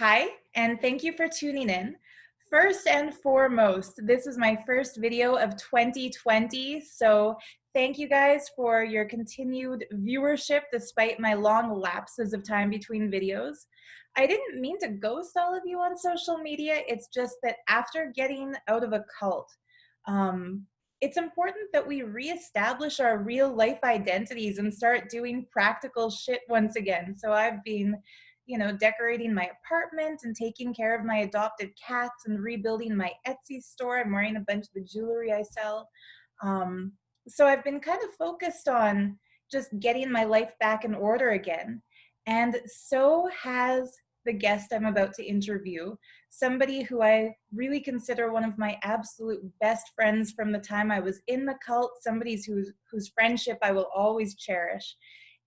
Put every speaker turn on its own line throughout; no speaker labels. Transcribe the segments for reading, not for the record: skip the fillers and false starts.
Hi, and thank you for tuning in. First and foremost, this is my first video of 2020, so thank you guys for your continued viewership despite my long lapses of time between videos. I didn't mean to ghost all of you on social media, it's just that after getting out of a cult, it's important that we reestablish our real life identities and start doing practical shit once again. So I've been decorating my apartment and taking care of my adopted cats and rebuilding my Etsy store. I'm wearing a bunch of the jewelry I sell. So I've been kind of focused on just getting my life back in order again. And so has the guest I'm about to interview, somebody who I really consider one of my absolute best friends from the time I was in the cult, somebody whose friendship I will always cherish,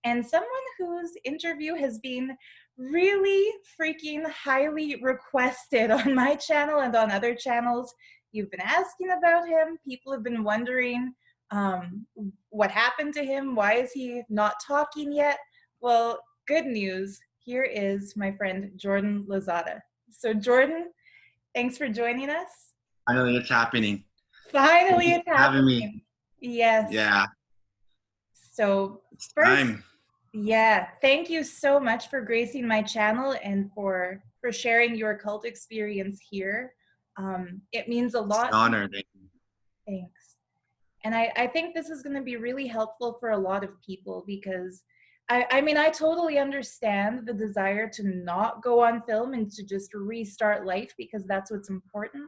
and someone whose interview has been really freaking highly requested on my channel and on other channels. You've been asking about him. People have been wondering what happened to him. Why is he not talking yet? Well, good news. Here is my friend Jordan Lozada. So Jordan, thanks for joining us.
Finally, it's happening.
Finally, it's happening.
Me.
Yes.
Yeah.
So first, yeah, thank you so much for gracing my channel and for sharing your cult experience here. It means a lot.
It's an honor.
Thanks. And I think this is going to be really helpful for a lot of people because I mean, I totally understand the desire to not go on film and to just restart life because that's what's important.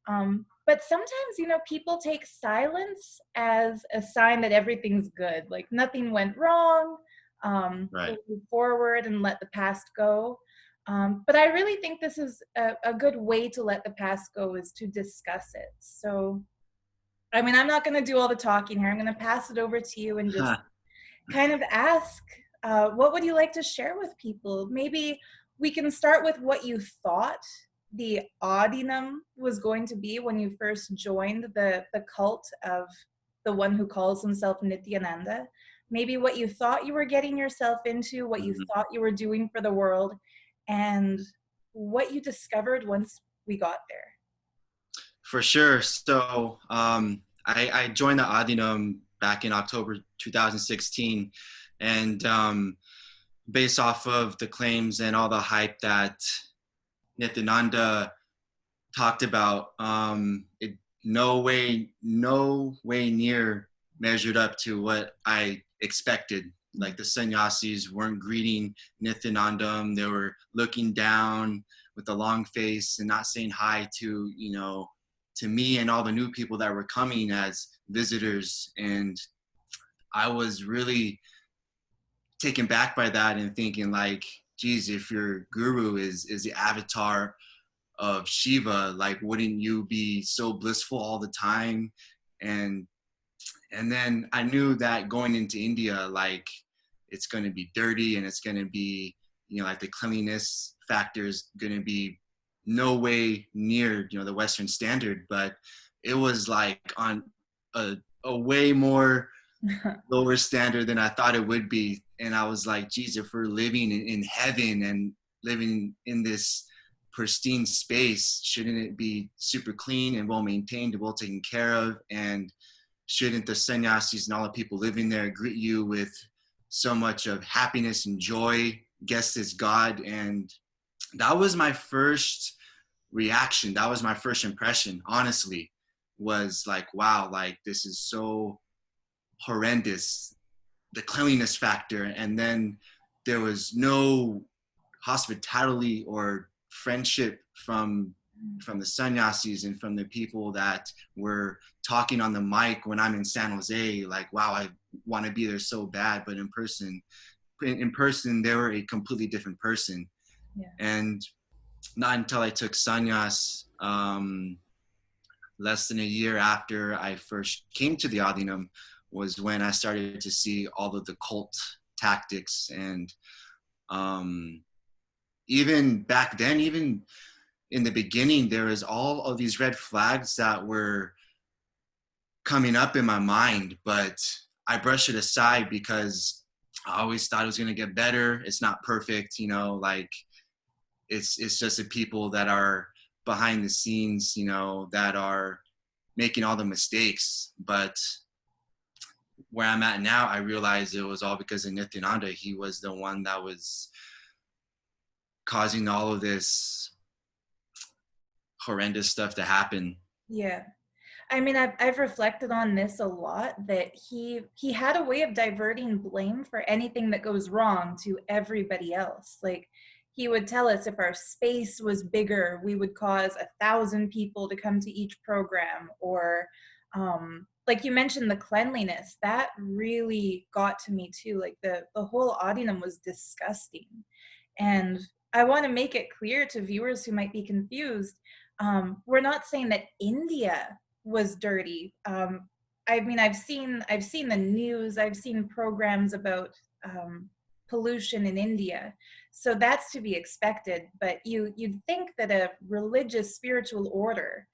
But sometimes, people take silence as a sign that everything's good, like nothing went wrong.
Right.
Move forward and let the past go. But I really think this is a good way to let the past go, is to discuss it. So, I mean, I'm not going to do all the talking here. I'm going to pass it over to you and just kind of ask, what would you like to share with people? Maybe we can start with what you thought the Adinam was going to be when you first joined the cult of the one who calls himself Nithyananda. Maybe what you thought you were getting yourself into, what you thought you were doing for the world, and what you discovered once we got there.
For sure. So I joined the Adinam back in October 2016. And based off of the claims and all the hype that Nithyananda talked about, it no way near measured up to what I expected. Like the sannyasis weren't greeting Nithyananda. They were looking down with a long face and not saying hi to me and all the new people that were coming as visitors. And I was really taken back by that and thinking like, geez, if your guru is the avatar of Shiva, like, wouldn't you be so blissful all the time? And then I knew that going into India, like, it's going to be dirty and it's going to be, like the cleanliness factor is going to be no way near, the Western standard, but it was like on a way more lower standard than I thought it would be. And I was like, geez, if we're living in heaven and living in this pristine space, shouldn't it be super clean and well maintained and well taken care of? And shouldn't the sannyasis and all the people living there greet you with so much of happiness and joy, guest is God? And that was my first reaction. That was my first impression, honestly, was like, wow, like this is so horrendous, the cleanliness factor. And then there was no hospitality or friendship from the sannyasis and from the people that were talking on the mic when I'm in San Jose. Like, wow, I want to be there so bad, but in person they were a completely different person.
Yeah.
And not until I took sannyas, less than a year after I first came to the Adinam, was when I started to see all of the cult tactics. And even back then, even in the beginning, there was all of these red flags that were coming up in my mind, but I brushed it aside because I always thought it was going to get better. It's not perfect, like it's just the people that are behind the scenes, you know, that are making all the mistakes. But where I'm at now, I realize it was all because of Nithyananda. He was the one that was causing all of this horrendous stuff to happen.
Yeah. I mean, I've reflected on this a lot, that he had a way of diverting blame for anything that goes wrong to everybody else. Like, he would tell us if our space was bigger, we would cause 1,000 people to come to each program. Or like you mentioned, the cleanliness, that really got to me too. Like, the whole Adinam was disgusting. And I want to make it clear to viewers who might be confused, we're not saying that India was dirty. I mean, I've seen the news. I've seen programs about pollution in India, so that's to be expected. But you'd think that a religious spiritual order,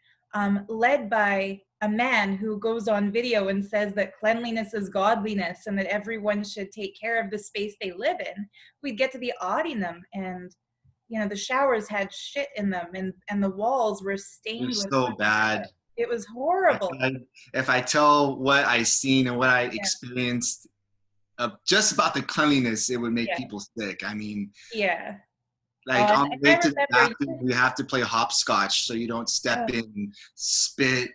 led by a man who goes on video and says that cleanliness is godliness and that everyone should take care of the space they live in, we'd get to the Adinam, and you know, the showers had shit in them, and the walls were
It
stained
was
with
so
shit.
bad.
It was horrible.
If I tell what I seen and what I
Yeah.
experienced just about the cleanliness, it would make
Yeah.
people sick. I mean,
Yeah.
like on the
And
way
I
to the
remember
bathroom, you have to play hopscotch so you don't step in spit,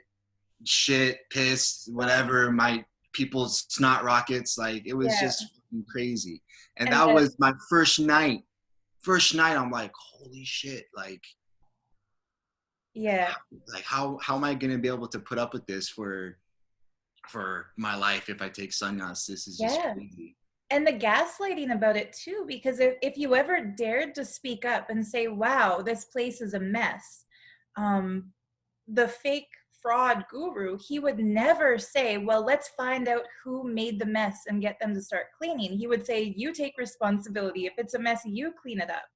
shit, piss, whatever, my people's snot rockets. Like, it was
yeah.
just crazy. And
And
that
the,
was my first night. First night, I'm like, holy shit!
yeah.
Like how am I gonna be able to put up with this for my life if I take sannyas? This is just
Yeah.
crazy.
And the gaslighting about it too, because if you ever dared to speak up and say, wow, this place is a mess, the fake fraud guru, he would never say, well, let's find out who made the mess and get them to start cleaning. He would say, you take responsibility. If it's a mess, you clean it up.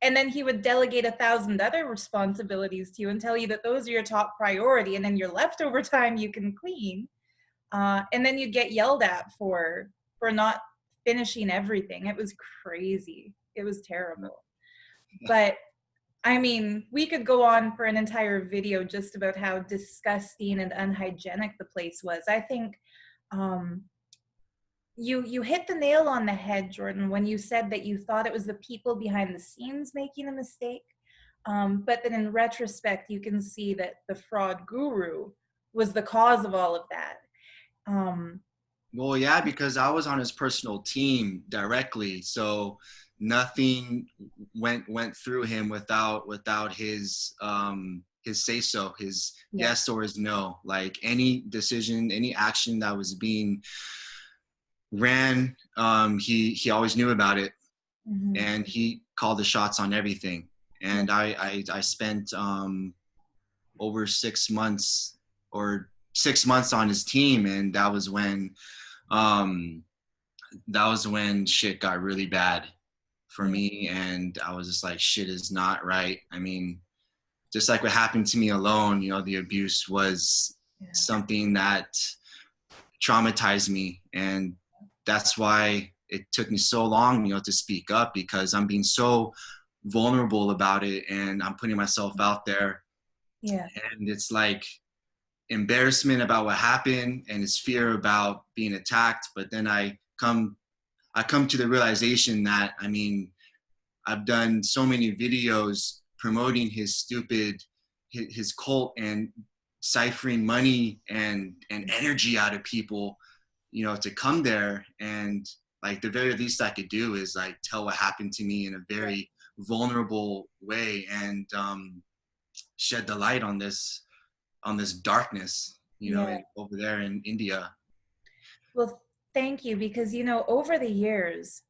And then he would delegate 1,000 other responsibilities to you and tell you that those are your top priority, and then your leftover time you can clean. And then you'd get yelled at for not finishing everything. It was crazy. It was terrible. But I mean, we could go on for an entire video just about how disgusting and unhygienic the place was. I think you hit the nail on the head, Jordan, when you said that you thought it was the people behind the scenes making a mistake. But then in retrospect, you can see that the fraud guru was the cause of all of that.
Well, yeah, because I was on his personal team directly, so nothing went through him without his say so, his yes or his no. Like, any decision, any action that was being ran, he always knew about it, and he called the shots on everything. And I spent over 6 months on his team, and that was when shit got really bad for me, and I was just like, shit is not right. I mean, just like what happened to me alone, you know, the abuse was something that traumatized me, and that's why it took me so long, you know, to speak up, because I'm being so vulnerable about it, and I'm putting myself out there.
Yeah.
And it's like embarrassment about what happened, and it's fear about being attacked. But then I come to the realization that, I mean, I've done so many videos promoting his cult and ciphering money and energy out of people, you know, to come there. And like, the very least I could do is like tell what happened to me in a very vulnerable way, and shed the light on this darkness, you know, over there in India.
Well, thank you, because, you know, over the years,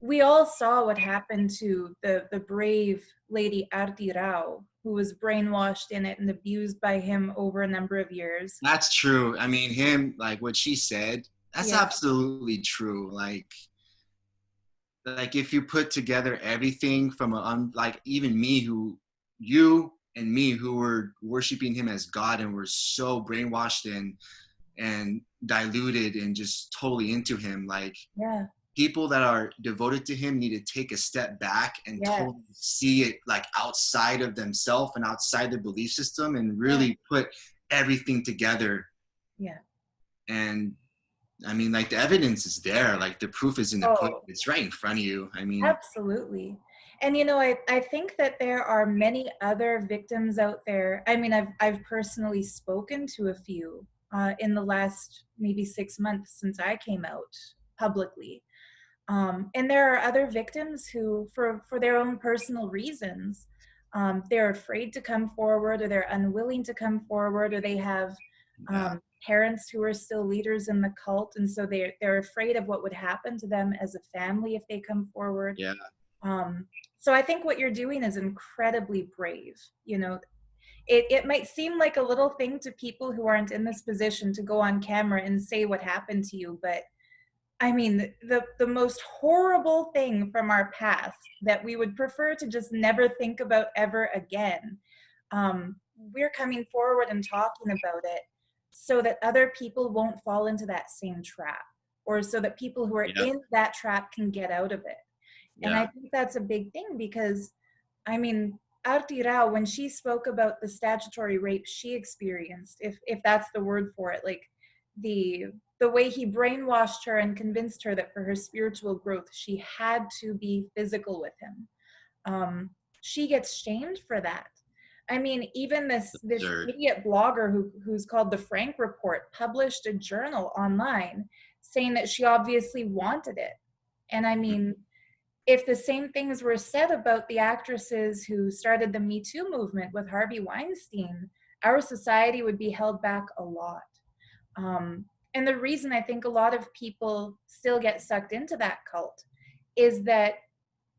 we all saw what happened to the brave lady Arti Rao, who was brainwashed in it and abused by him over a number of years.
That's true. I mean, him, like what she said, that's absolutely true. Like if you put together everything from like even you and me, who were worshiping him as God and were so brainwashed and diluted and just totally into him, like people that are devoted to him need to take a step back and
Yeah.
totally see it like outside of themselves and outside their belief system and
Yeah.
really put everything together.
Yeah.
And I mean, like the evidence is there, like the proof is in the pudding.
Oh,
It's right in front of you. I mean,
absolutely. And you know, I think that there are many other victims out there. I mean, I've personally spoken to a few in the last maybe 6 months since I came out publicly. And there are other victims who, for their own personal reasons, they're afraid to come forward, or they're unwilling to come forward, or they have
yeah,
parents who are still leaders in the cult, and so they're afraid of what would happen to them as a family if they come forward.
yeah,
Um, so I think what you're doing is incredibly brave. You know, it might seem like a little thing to people who aren't in this position to go on camera and say what happened to you, but I mean, the most horrible thing from our past that we would prefer to just never think about ever again. We're coming forward and talking about it so that other people won't fall into that same trap, or so that people who are
yeah,
in that trap can get out of it. And I
yeah.
think that's a big thing because, I mean, Aarti Rao, when she spoke about the statutory rape she experienced, if that's the word for it, like the the way he brainwashed her and convinced her that for her spiritual growth, she had to be physical with him. She gets shamed for that. I mean, even this
Absurd.
idiot blogger who's called the Frank Report published a journal online saying that she obviously wanted it. And I mean, if the same things were said about the actresses who started the Me Too movement with Harvey Weinstein, our society would be held back a lot. Um, and the reason I think a lot of people still get sucked into that cult is that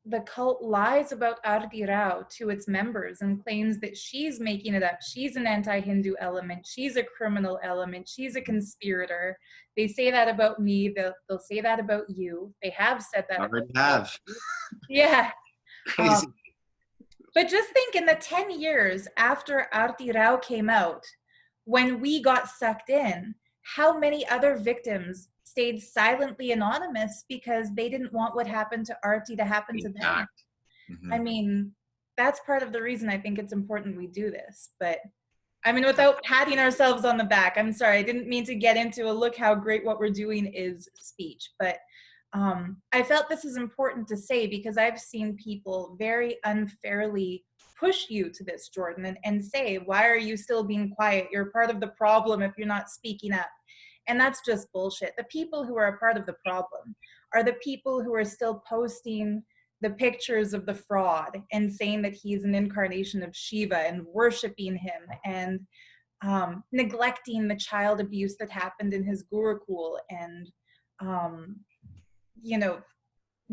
the cult lies about Aarti Rao to its members and claims that she's making it up. She's an anti-Hindu element. She's a criminal element. She's a conspirator. They say that about me. They'll say that about you. They have said that about
Already
all of
have.
you. Yeah. Um,
Crazy.
but just think, in the 10 years after Aarti Rao came out, when we got sucked in, how many other victims stayed silently anonymous because they didn't want what happened to Aarti to happen to them?
Exact.
I
Hmm.
mean, that's part of the reason I think it's important we do this. But I mean, without patting ourselves on the back, I'm sorry, I didn't mean to get into a look how great what we're doing is speech. But I felt this is important to say because I've seen people very unfairly push you to this, Jordan, and say, why are you still being quiet? You're part of the problem if you're not speaking up. And that's just bullshit. The people who are a part of the problem are the people who are still posting the pictures of the fraud and saying that he's an incarnation of Shiva and worshiping him and neglecting the child abuse that happened in his Gurukul and, um, you know,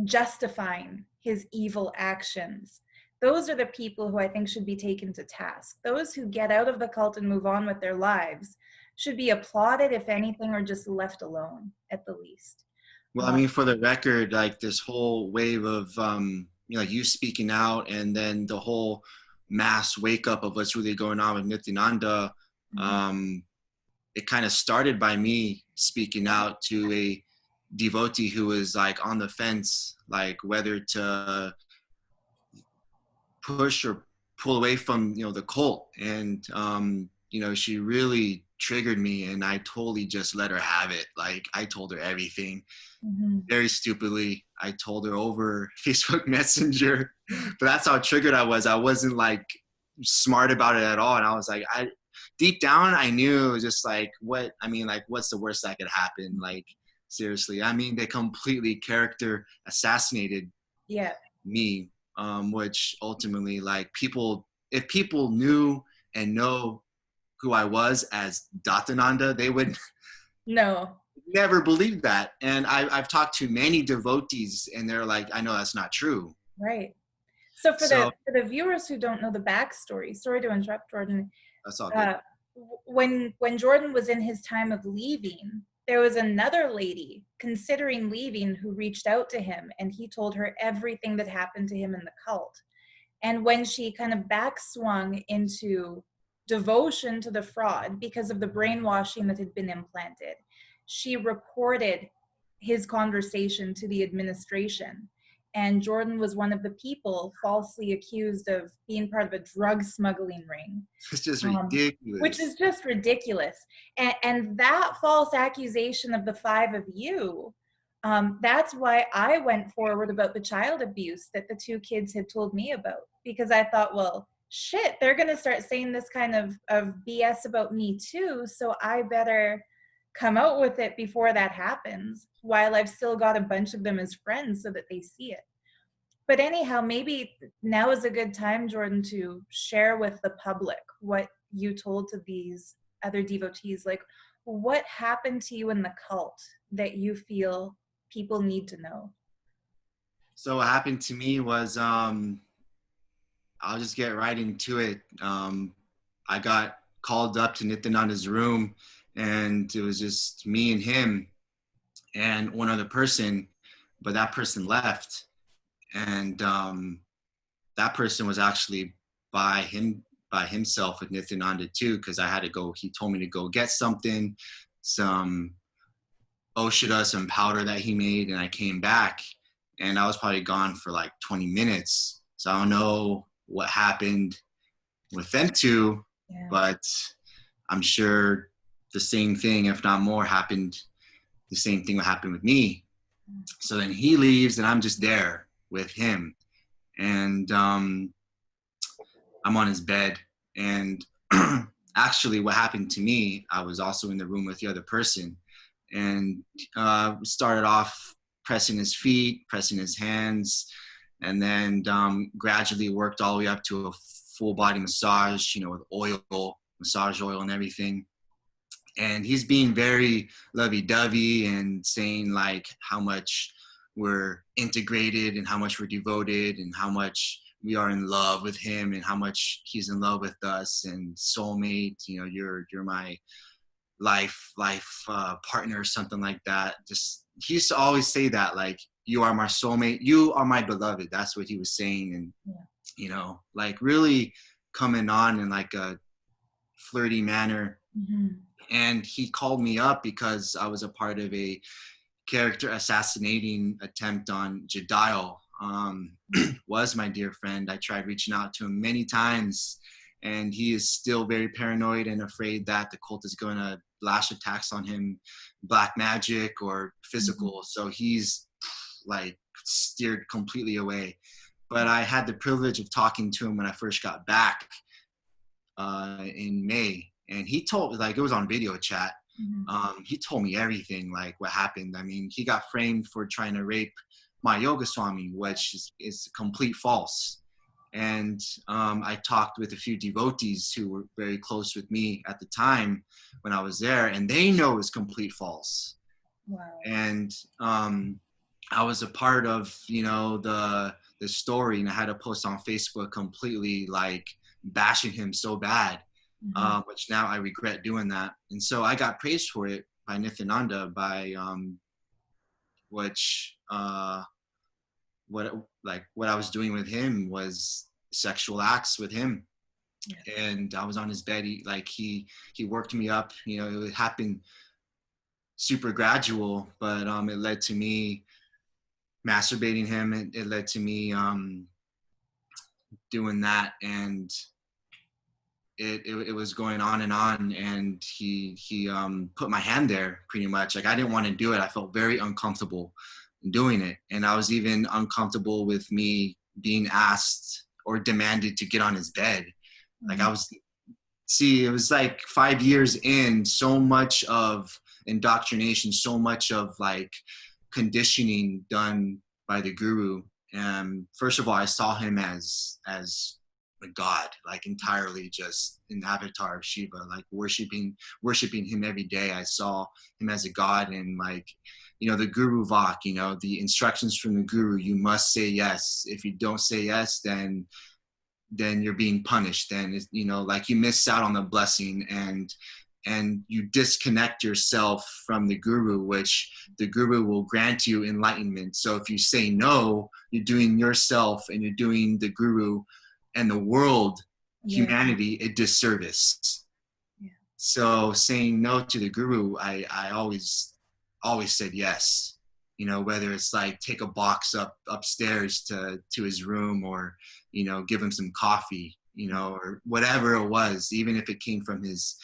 justifying his evil actions. Those are the people who I think should be taken to task. Those who get out of the cult and move on with their lives should be applauded, if anything, or just left alone at the least.
Well, I mean, for the record, like this whole wave of, like you speaking out and then the whole mass wake up of what's really going on with Nithyananda, um, it kind of started by me speaking out to a devotee who was like on the fence, like whether to push or pull away from, the cult. And, she really triggered me and I totally just let her have it. Like I told her everything. Very stupidly, I told her over Facebook Messenger, but that's how triggered I was. I wasn't like smart about it at all. And I was like, deep down, I knew it was just like, what's the worst that could happen? Like, seriously, I mean, they completely character assassinated
Yeah.
me, which ultimately, like if people knew and know who I was as Dhatananda, they would
No.
never believed that. And I've talked to many devotees and they're like, I know that's not true.
Right. So for
So
the viewers who don't know the backstory, sorry to interrupt, Jordan.
that's all good.
When Jordan was in his time of leaving, there was another lady considering leaving who reached out to him, and he told her everything that happened to him in the cult. And when she kind of backswung into devotion to the fraud because of the brainwashing that had been implanted, she reported his conversation to the administration. And Jordan was one of the people falsely accused of being part of a drug smuggling ring.
It's just
Which
ridiculous.
is just ridiculous. And that false accusation of the five of you, that's why I went forward about the child abuse that the two kids had told me about. Because I thought, well, shit, they're going to start saying this kind of BS about me too. So I better come out with it before that happens, while I've still got a bunch of them as friends so that they see it. But anyhow, maybe now is a good time, Jordan, to share with the public what you told to these other devotees. Like, what happened to you in the cult that you feel people need to know?
So what happened to me was, I'll just get right into it. I got called up to Nithyananda's room, and it was just me and him and one other person, but that person left. And that person was actually by himself with Nithyananda too, because I had to go. He told me to go get something, some Oshita, some powder that he made, and I came back, and I was probably gone for like 20 minutes. So I don't know what happened with them two,
Yeah.
but I'm sure the same thing, if not more, happened. The same thing would happen with me. So then he leaves, and I'm just there with him, and I'm on his bed. And actually what happened to me, I was also in the room with the other person, and started off pressing his feet, pressing his hands, and then gradually worked all the way up to a full body massage, with oil, massage oil and everything. And he's being very lovey-dovey and saying like how much we're integrated and how much we're devoted and how much we are in love with him and how much he's in love with us, and soulmate, you're my life partner or something like that. Just, he used to always say that, like, you are my soulmate, you are my beloved. That's what he was saying. And like really coming on in like a flirty manner.
Mm-hmm.
And he called me up because I was a part of a character assassinating attempt on Jedial. Was my dear friend. I tried reaching out to him many times, and he is still very paranoid and afraid that the cult is going to lash attacks on him, black magic or physical. Mm-hmm. So he's like steered completely away. But I had the privilege of talking to him when I first got back in May. And he told, like, it was on video chat. Mm-hmm. He told me everything, like what happened. I mean, he got framed for trying to rape my yoga swami, which is complete false. And I talked with a few devotees who were very close with me at the time when I was there, and they know it's complete false. Wow. And I was a part of, the story, and I had to post on Facebook completely like bashing him so bad. Mm-hmm. Which now I regret doing that. And so I got praised for it by Nithyananda, by what I was doing with him was sexual acts with him. Yeah. And I was on his bed. He worked me up. It happened super gradual, but it led to me masturbating him. It led to me doing that, and it was going on, and he put my hand there pretty much. Like, I didn't want to do it. I felt very uncomfortable doing it, and I was even uncomfortable with me being asked or demanded to get on his bed. Mm-hmm. Like, it was like 5 years in, so much of indoctrination, so much of like conditioning done by the guru. And first of all, I saw him as a god, like entirely just an avatar of Shiva, like worshiping him every day. I saw him as a god, and like, the guru vak, the instructions from the guru, you must say yes. If you don't say yes, then you're being punished. Then it's, like, you miss out on the blessing, and you disconnect yourself from the guru, which the guru will grant you enlightenment. So if you say no, you're doing yourself and you're doing the guru and the world, humanity, a disservice. Yeah. So saying no to the guru, I always said yes. you know, whether it's like take a box upstairs to his room, or, you know, give him some coffee, you know, or whatever it was, even if it came from his,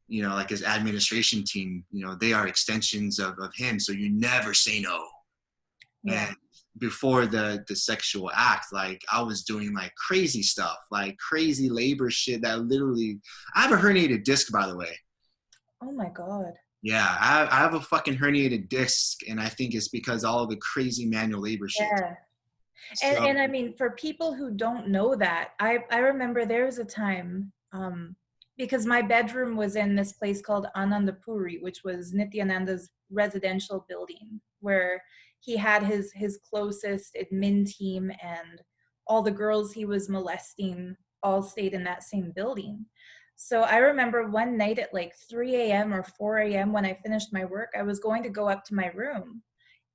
you know, like his administration team, you know, they are extensions of him. So you never say no.
Yeah.
And before the sexual act, like I was doing like crazy stuff, like crazy labor shit that literally, I have a herniated disc, by the way.
Oh my God.
Yeah, I have a fucking herniated disc, and I think it's because all of the crazy manual labor shit.
Yeah.
So,
And I mean, for people who don't know that, I remember there was a time, because my bedroom was in this place called Anandapuri, which was Nithyananda's residential building, where he had his closest admin team, and all the girls he was molesting all stayed in that same building. So I remember one night at like 3 a.m. or 4 a.m. when I finished my work, I was going to go up to my room,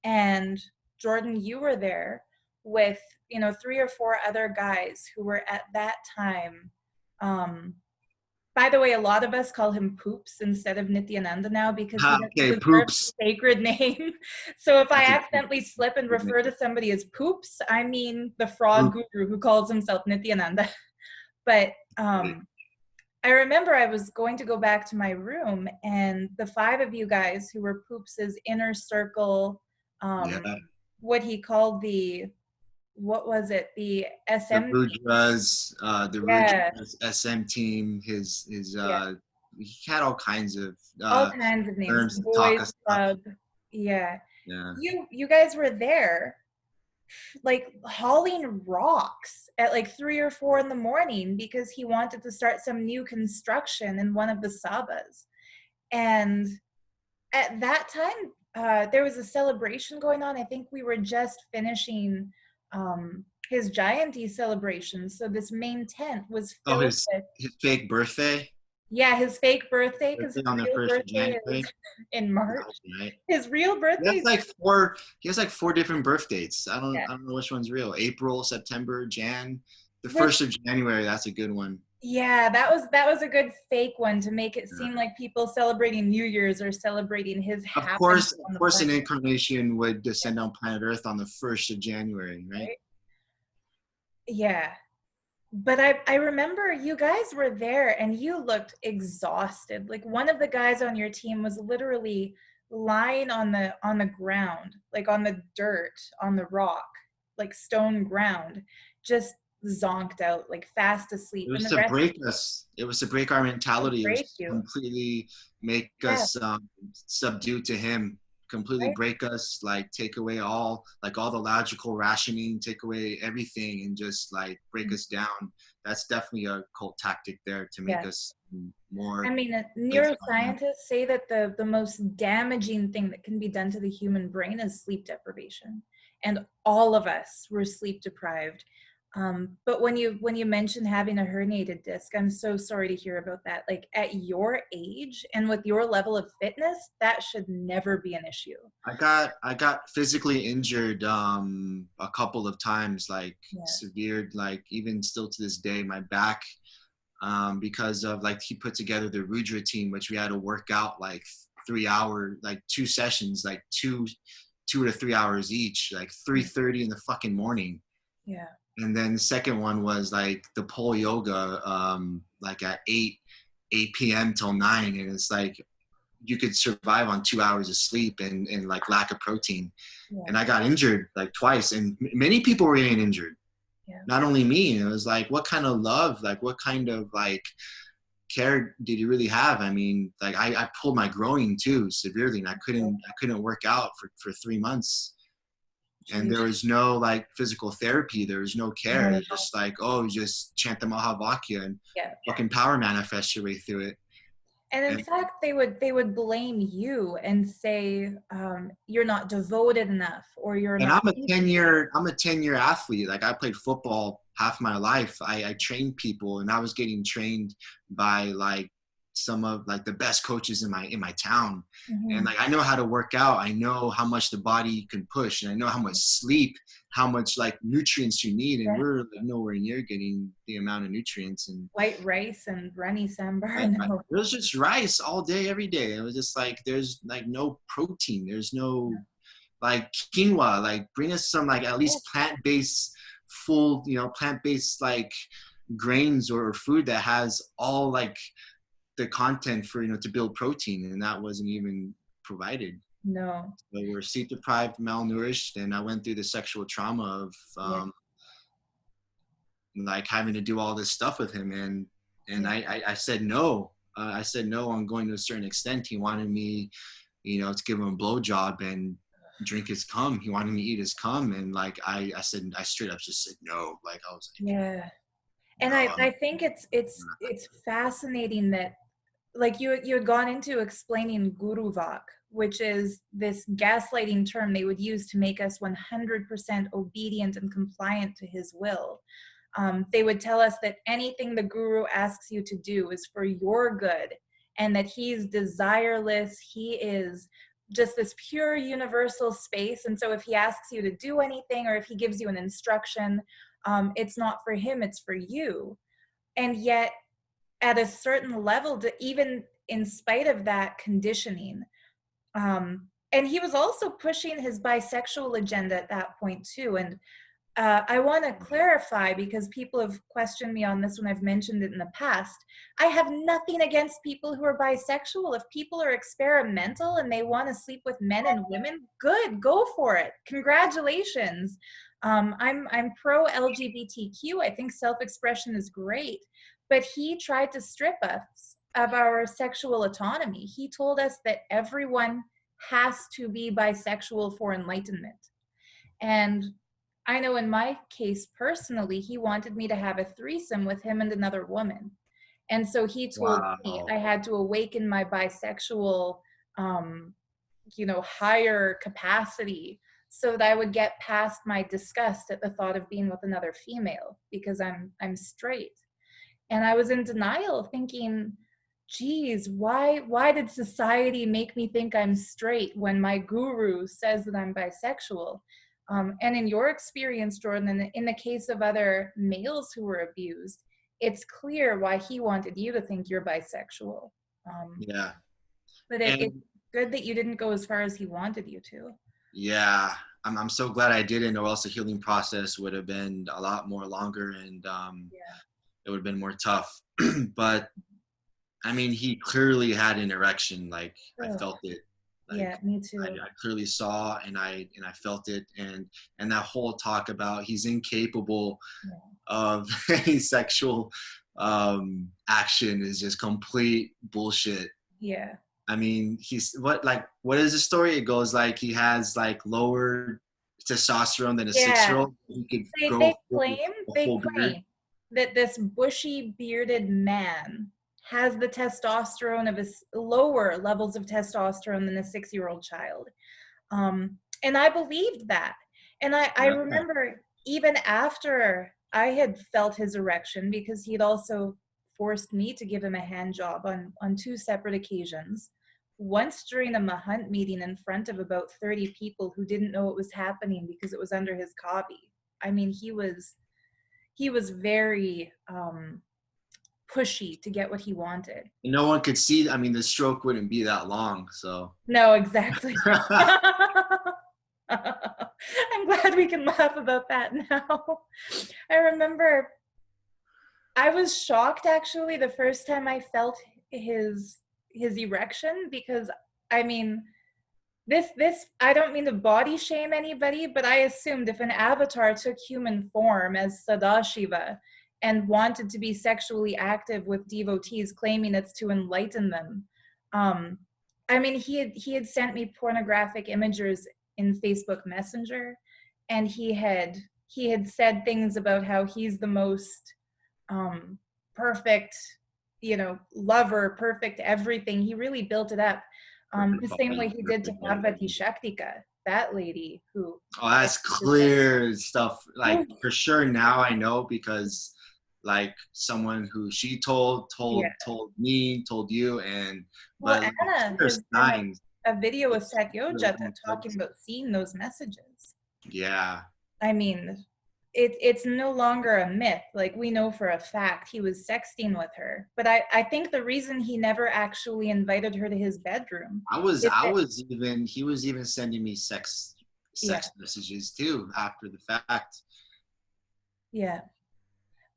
and Jordan, you were there with, you know, 3 or 4 other guys who were at that time. By the way, a lot of us call him Poops instead of Nithyananda now, because he doesn't
okay,
deserve
poops.
a sacred name. So if I
That's a
accidentally slip and
good name.
refer to somebody as Poops, I mean the fraud
Poop.
guru who calls himself Nithyananda. But I remember I was going to go back to my room, and the 5 of you guys who were Poops's inner circle,
Yeah,
what he called what was it? The
the
SM?
Rudras,
Yeah,
SM team.
yeah.
He had all kinds of
All kinds of names.
terms
The
to talk
boys
us up.
club. Yeah.
Yeah.
You guys were there, like hauling rocks at like 3 or 4 in the morning because he wanted to start some new construction in one of the sabas. And at that time, there was a celebration going on. I think we were just finishing his Gianty celebration. So this main tent was
Oh,
filled with,
his fake birthday.
yeah, his fake birthday, because
Birthday
his
on the
real
1st of
birthday is
January.
in
That
March.
was right.
His real
He
birthday
has
is,
like four. He has like 4 different birth dates.
yeah.
I don't know which one's real. April, September, Jan. The
Which,
1st of January. That's a good one.
yeah, that was a good fake one to make it seem like people celebrating New Year's or celebrating his happening on
Of
the
course,
planet.
an incarnation would descend on planet Earth on the 1st of January, right?
Right? Yeah. But I remember you guys were there and you looked exhausted. Like one of the guys on your team was literally lying on the ground, like on the dirt, on the rock, like stone ground, just zonked out, like fast asleep.
It
And
was
the
to
rest
break us. It was to break our
would
mentality. It was
break
to
you.
completely make
Yeah,
us subdue to him. Completely
right?
break us, like take away all the logical rationing, take away everything, and just like break us down. That's definitely a cult tactic there to make
Yeah.
us
I
more.
mean,
Like,
neuroscientists say that the most damaging thing that can be done to the human brain is sleep deprivation, and all of us were sleep deprived. But when you mentioned having a herniated disc, I'm so sorry to hear about that. Like at your age and with your level of fitness, that should never be an issue.
I got physically injured a couple of times, like
Yeah.
severe, like even still to this day, my back, because of like he put together the Rudra team, which we had to work out like 3 hour, like 2 sessions, like 2 to 3 hours each, like 3:30 in the fucking morning.
Yeah.
And then the second one was like the pole yoga, like at 8 p.m. till 9, and it's like you could survive on 2 hours of sleep and like lack of protein.
Yeah.
And I got injured like twice, and many people were getting injured.
Yeah.
Not only me. It was like, what kind of love, like what kind of like care did you really have? I mean, like I pulled my groin too severely, and I couldn't work out for 3 months. And
Jeez.
there was no like physical therapy. There was no care.
No.
It's just like, oh, just chant the Mahavakya and
Yeah.
fucking power manifest your way through it.
And in fact, they would blame you and say you're not devoted enough, or you're
And
not.
I'm a 10-year athlete. Like I played football half my life. I trained people, and I was getting trained by like some of like the best coaches in my town.
Mm-hmm.
And like I know how to work out. I know how much the body can push, and I know how much sleep, how much like nutrients you need. And we're like nowhere near getting the amount of nutrients. And
White rice and runny sambar.
it was just rice all day, every day. It was just like there's like no protein. There's no like quinoa, like bring us some like at least plant-based full, plant-based like grains or food that has all like the content for, to build protein, and that wasn't even provided.
No.
So we're sleep deprived, malnourished, and I went through the sexual trauma of like having to do all this stuff with him, and I said no. I said no on going to a certain extent. He wanted me, to give him a blowjob and drink his cum. He wanted me to eat his cum, and like I said, I straight up just said no. Like I was like,
yeah. And
no,
I think it's fascinating that, like, you had gone into explaining guruvak, which is this gaslighting term they would use to make us 100% obedient and compliant to his will. They would tell us that anything the guru asks you to do is for your good, and that he's desireless, he is just this pure universal space. And so if he asks you to do anything, or if he gives you an instruction, it's not for him, it's for you. And yet, at a certain level, even in spite of that conditioning, and he was also pushing his bisexual agenda at that point too. And I want to clarify, because people have questioned me on this when I've mentioned it in the past. I have nothing against people who are bisexual. If people are experimental and they want to sleep with men and women, good, go for it. Congratulations. I'm pro LGBTQ. I think self-expression is great. But he tried to strip us of our sexual autonomy. He told us that everyone has to be bisexual for enlightenment. And I know in my case personally, he wanted me to have a threesome with him and another woman. And so he told me I had to awaken my bisexual, higher capacity, so that I would get past my disgust at the thought of being with another female, because I'm straight. And I was in denial, thinking, geez, why did society make me think I'm straight when my guru says that I'm bisexual? And in your experience, Jordan, in the case of other males who were abused, it's clear why he wanted you to think you're bisexual.
yeah.
But it's good that you didn't go as far as he wanted you to.
Yeah, I'm so glad I didn't, or else the healing process would have been a lot more longer, and it would have been more tough. But I mean, he clearly had an erection. Like I felt it. Like,
yeah, me too.
I clearly saw, and I felt it, and that whole talk about he's incapable of any sexual action is just complete bullshit.
Yeah.
I mean, what is the story? It goes like he has like lower testosterone than a 6-year-old. He could
they claim that this bushy bearded man has the testosterone of lower levels of testosterone than a 6-year-old child. And I believed that. And I remember even after I had felt his erection, because he'd also forced me to give him a hand job on 2 separate occasions. Once during a Mahant meeting in front of about 30 people who didn't know what was happening because it was under his kavi. I mean, he was very pushy to get what he wanted.
And no one could see. I mean, the stroke wouldn't be that long, so.
No, exactly. I'm glad we can laugh about that now. I remember I was shocked, actually, the first time I felt his erection, because I mean, this I don't mean to body shame anybody, but I assumed if an avatar took human form as Sadashiva and wanted to be sexually active with devotees, claiming it's to enlighten them, I mean, he had sent me pornographic images in Facebook Messenger, and he had said things about how he's the most perfect, lover, perfect everything. He really built it up. The same way he did to Parvati Shaktika, that lady who.
Oh, that's clear stuff. Like for sure now I know, because like someone who she told me, told you, and
well, Anna has done a video with Satyojata talking about seeing those messages.
Yeah.
I mean, it's no longer a myth. Like, we know for a fact he was sexting with her. But I think the reason he never actually invited her to his bedroom.
He was even sending me sex sex messages too after the fact.
Yeah.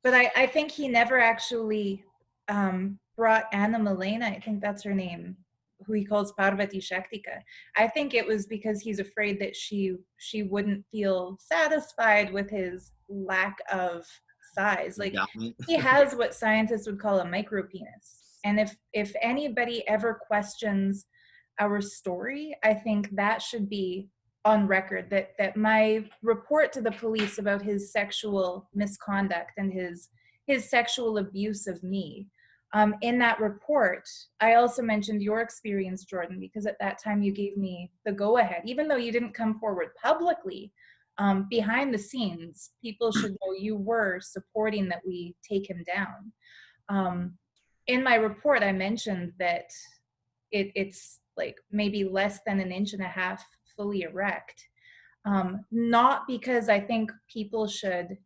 But I think he never actually brought Anna Milena, I think that's her name, who he calls Parvati Shaktika. I think it was because he's afraid that she wouldn't feel satisfied with his lack of size. Like, he has what scientists would call a micropenis. And if anybody ever questions our story, I think that should be on record, that my report to the police about his sexual misconduct and his sexual abuse of me, in that report, I also mentioned your experience, Jordan, because at that time you gave me the go-ahead, even though you didn't come forward publicly. Behind the scenes, people should know you were supporting that we take him down. In my report, I mentioned that it's like maybe less than 1.5 inches fully erect. Not because I think people should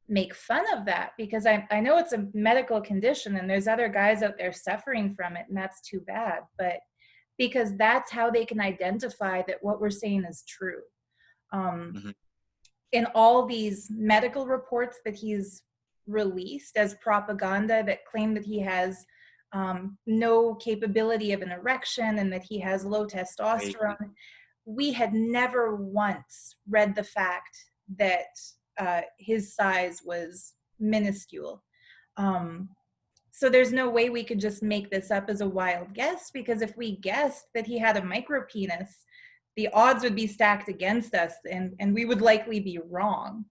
make fun of that, because I know it's a medical condition and there's other guys out there suffering from it, and that's too bad, but because that's how they can identify that what we're saying is true. In all these medical reports that he's released as propaganda that claim that he has no capability of an erection and that he has low testosterone, we had never once read the fact that his size was minuscule. So there's no way we could just make this up as a wild guess, because if we guessed that he had a micropenis, the odds would be stacked against us, and we would likely be wrong.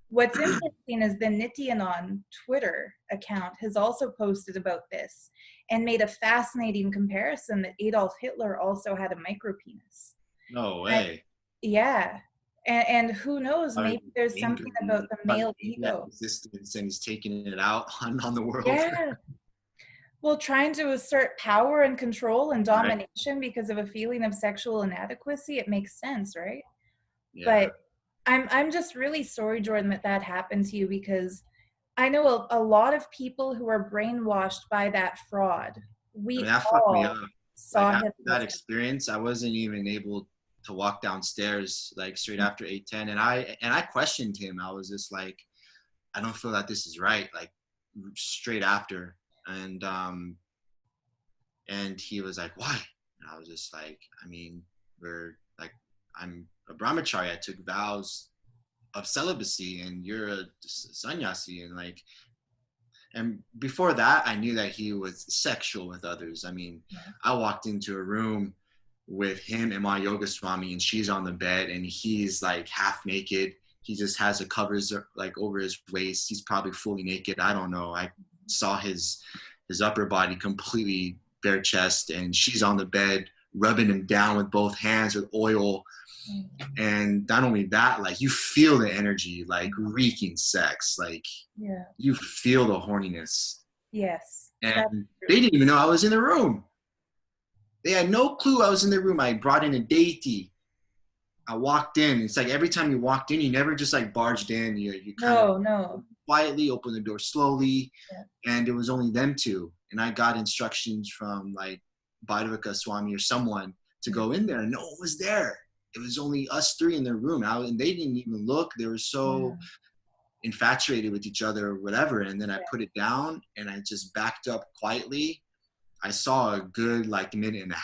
What's interesting is the Nithyananda Twitter account has also posted about this and made a fascinating comparison that Adolf Hitler also had a micropenis.
No way.
Yeah. And who knows, maybe there's something about the male ego.
Resistance, and he's taking it out on the world.
Yeah. Well, trying to assert power and control and domination because of a feeling of sexual inadequacy, it makes sense, right? Yeah. But I'm just really sorry, Jordan, that happened to you, because I know a lot of people who are brainwashed by that fraud.
That fucked me up.
Saw
after that experience, I wasn't even able to walk downstairs like straight after 8:10, and I questioned him. I was just like, I don't feel that this is right, like straight after, and he was like, why? And I was just like, I mean, I'm a brahmachari. I took vows of celibacy, and you're a sannyasi, and before that, I knew that he was sexual with others. I mean, I walked into a room with him and my yoga swami, and she's on the bed, and he's like half naked. He just has the covers like over his waist. He's probably fully naked. I don't know. I saw his upper body completely bare chest, and she's on the bed rubbing him down with both hands with oil. And not only that, like, you feel the energy, like reeking sex, like you feel the horniness.
Yes.
And they didn't even know I was in the room. They had no clue I was in the room. I brought in a deity. I walked in. It's like every time you walked in, you never just like barged in. You kind of quietly opened the door slowly, and it was only them two. And I got instructions from like Bhadravika Swami or someone to go in there, and no one was there. It was only us three in the room, and they didn't even look. They were so infatuated with each other or whatever. And then I put it down, and I just backed up quietly. I saw a good like 1.5 minutes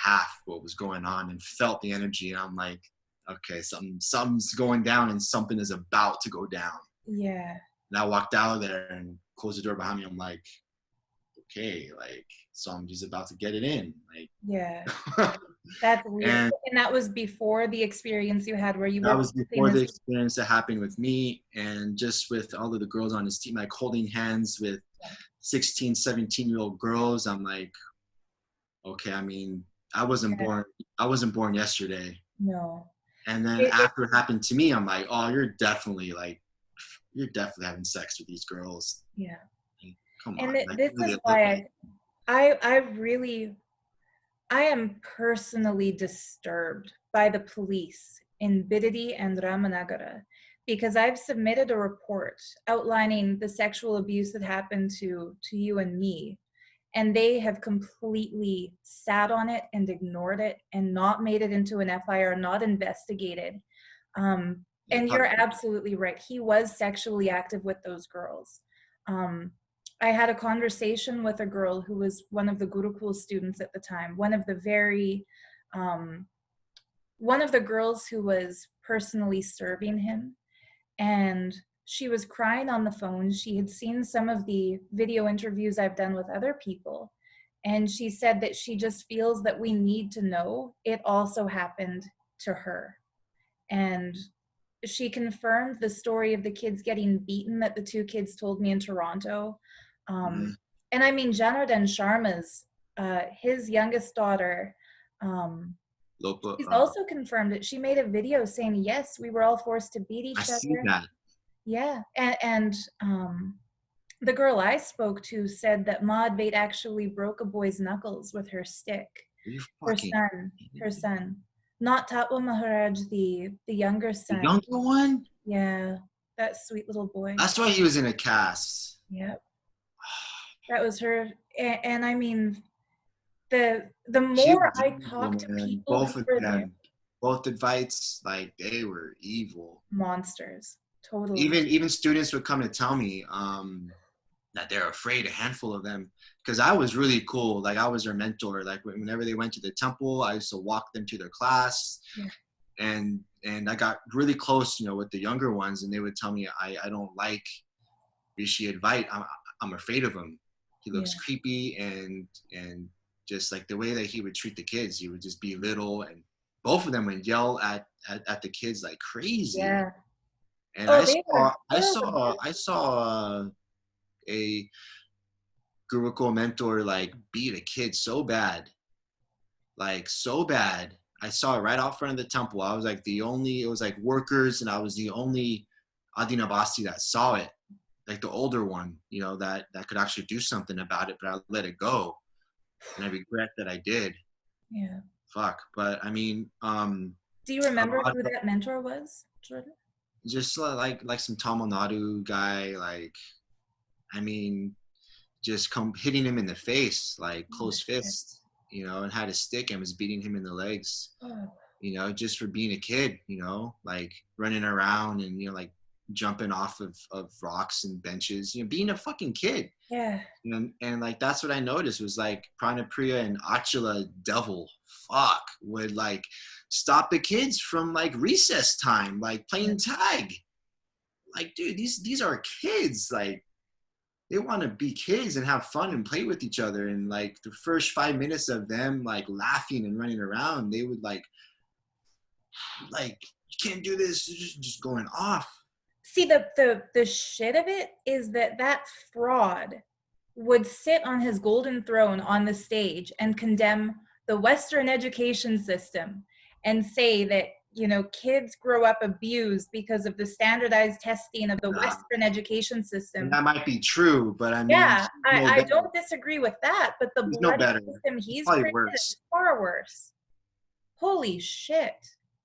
what was going on, and felt the energy. And I'm like, okay, something's going down, and something is about to go down.
Yeah.
And I walked out of there and closed the door behind me. I'm like, okay, like somebody's about to get it in. Like,
That's weird. And that was before the experience you had where you were.
That was before the experience that happened with me, and just with all of the girls on his team, like holding hands with 16, 17-year-old girls. I'm like, okay, I mean, I wasn't born yesterday.
No.
And then after it happened to me, I'm like, oh, you're definitely having sex with these girls.
Yeah.
Like, come
on.
And
this is why I am personally disturbed by the police in Bidadi and Ramanagara, because I've submitted a report outlining the sexual abuse that happened to you and me. and they have completely sat on it and ignored it and not made it into an FIR, not investigated.
Yeah,
And you're
probably.
absolutely right. He was sexually active with those girls. I had a conversation with a girl who was one of the Gurukul students at the time, one of the girls who was personally serving him. And she was crying on the phone. She had seen some of the video interviews I've done with other people. And she said that she just feels that we need to know it also happened to her. And she confirmed the story of the kids getting beaten that the two kids told me in Toronto.
Mm-hmm.
And I mean, Janardhan Sharma's, his youngest daughter, she's also confirmed it. She made a video saying, yes, we were all forced to beat
I
each
see
other.
that.
Yeah. And the girl I spoke to said that Maud Bate actually broke a boy's knuckles with her stick.
Are you
Her
fucking
son. Not Tatwa Maharaj, the younger
the
son.
younger one?
Yeah, that sweet little boy.
That's why he was in a cast.
Yep. That was her. And I mean, the more I talk to people
Both
who
of
were there,
them, both advice, like they were evil.
monsters, totally.
Even students would come to tell me that they're afraid, a handful of them, because I was really cool. Like I was their mentor. Like whenever they went to the temple, I used to walk them to their class.
Yeah.
And I got really close, with the younger ones, and they would tell me, I don't like Rishi Advait. I'm afraid of him. He looks creepy, and just like the way that he would treat the kids, he would just belittle, and both of them would yell at the kids like crazy.
Yeah.
And I saw a Gurukul mentor like beat a kid so bad. Like so bad. I saw it right out front of the temple. I was like it was like workers, and I was the only Adinabasti that saw it. Like the older one, that could actually do something about it, but I let it go. And I regret that I did.
Yeah.
Fuck. But I mean,
do you remember who that mentor was, Jordan?
Just like some Tamil Nadu guy, like, I mean, just hitting him in the face, like close fist, and had a stick and was beating him in the legs, just for being a kid, like running around and, like jumping off of rocks and benches, being a fucking kid.
Yeah.
And like, that's what I noticed was like Pranapriya and Achula Devil, would like stop the kids from like recess time, like playing tag. Like, dude, these are kids. Like, they want to be kids and have fun and play with each other. And like the first 5 minutes of them like laughing and running around, they would like you can't do this, just going off.
See, the shit of it is that fraud would sit on his golden throne on the stage and condemn the Western education system and say that, kids grow up abused because of the standardized testing of the Western education system.
And that might be true, but I mean,
yeah, I don't disagree with that, but the bloody system he's created is far worse. Holy shit.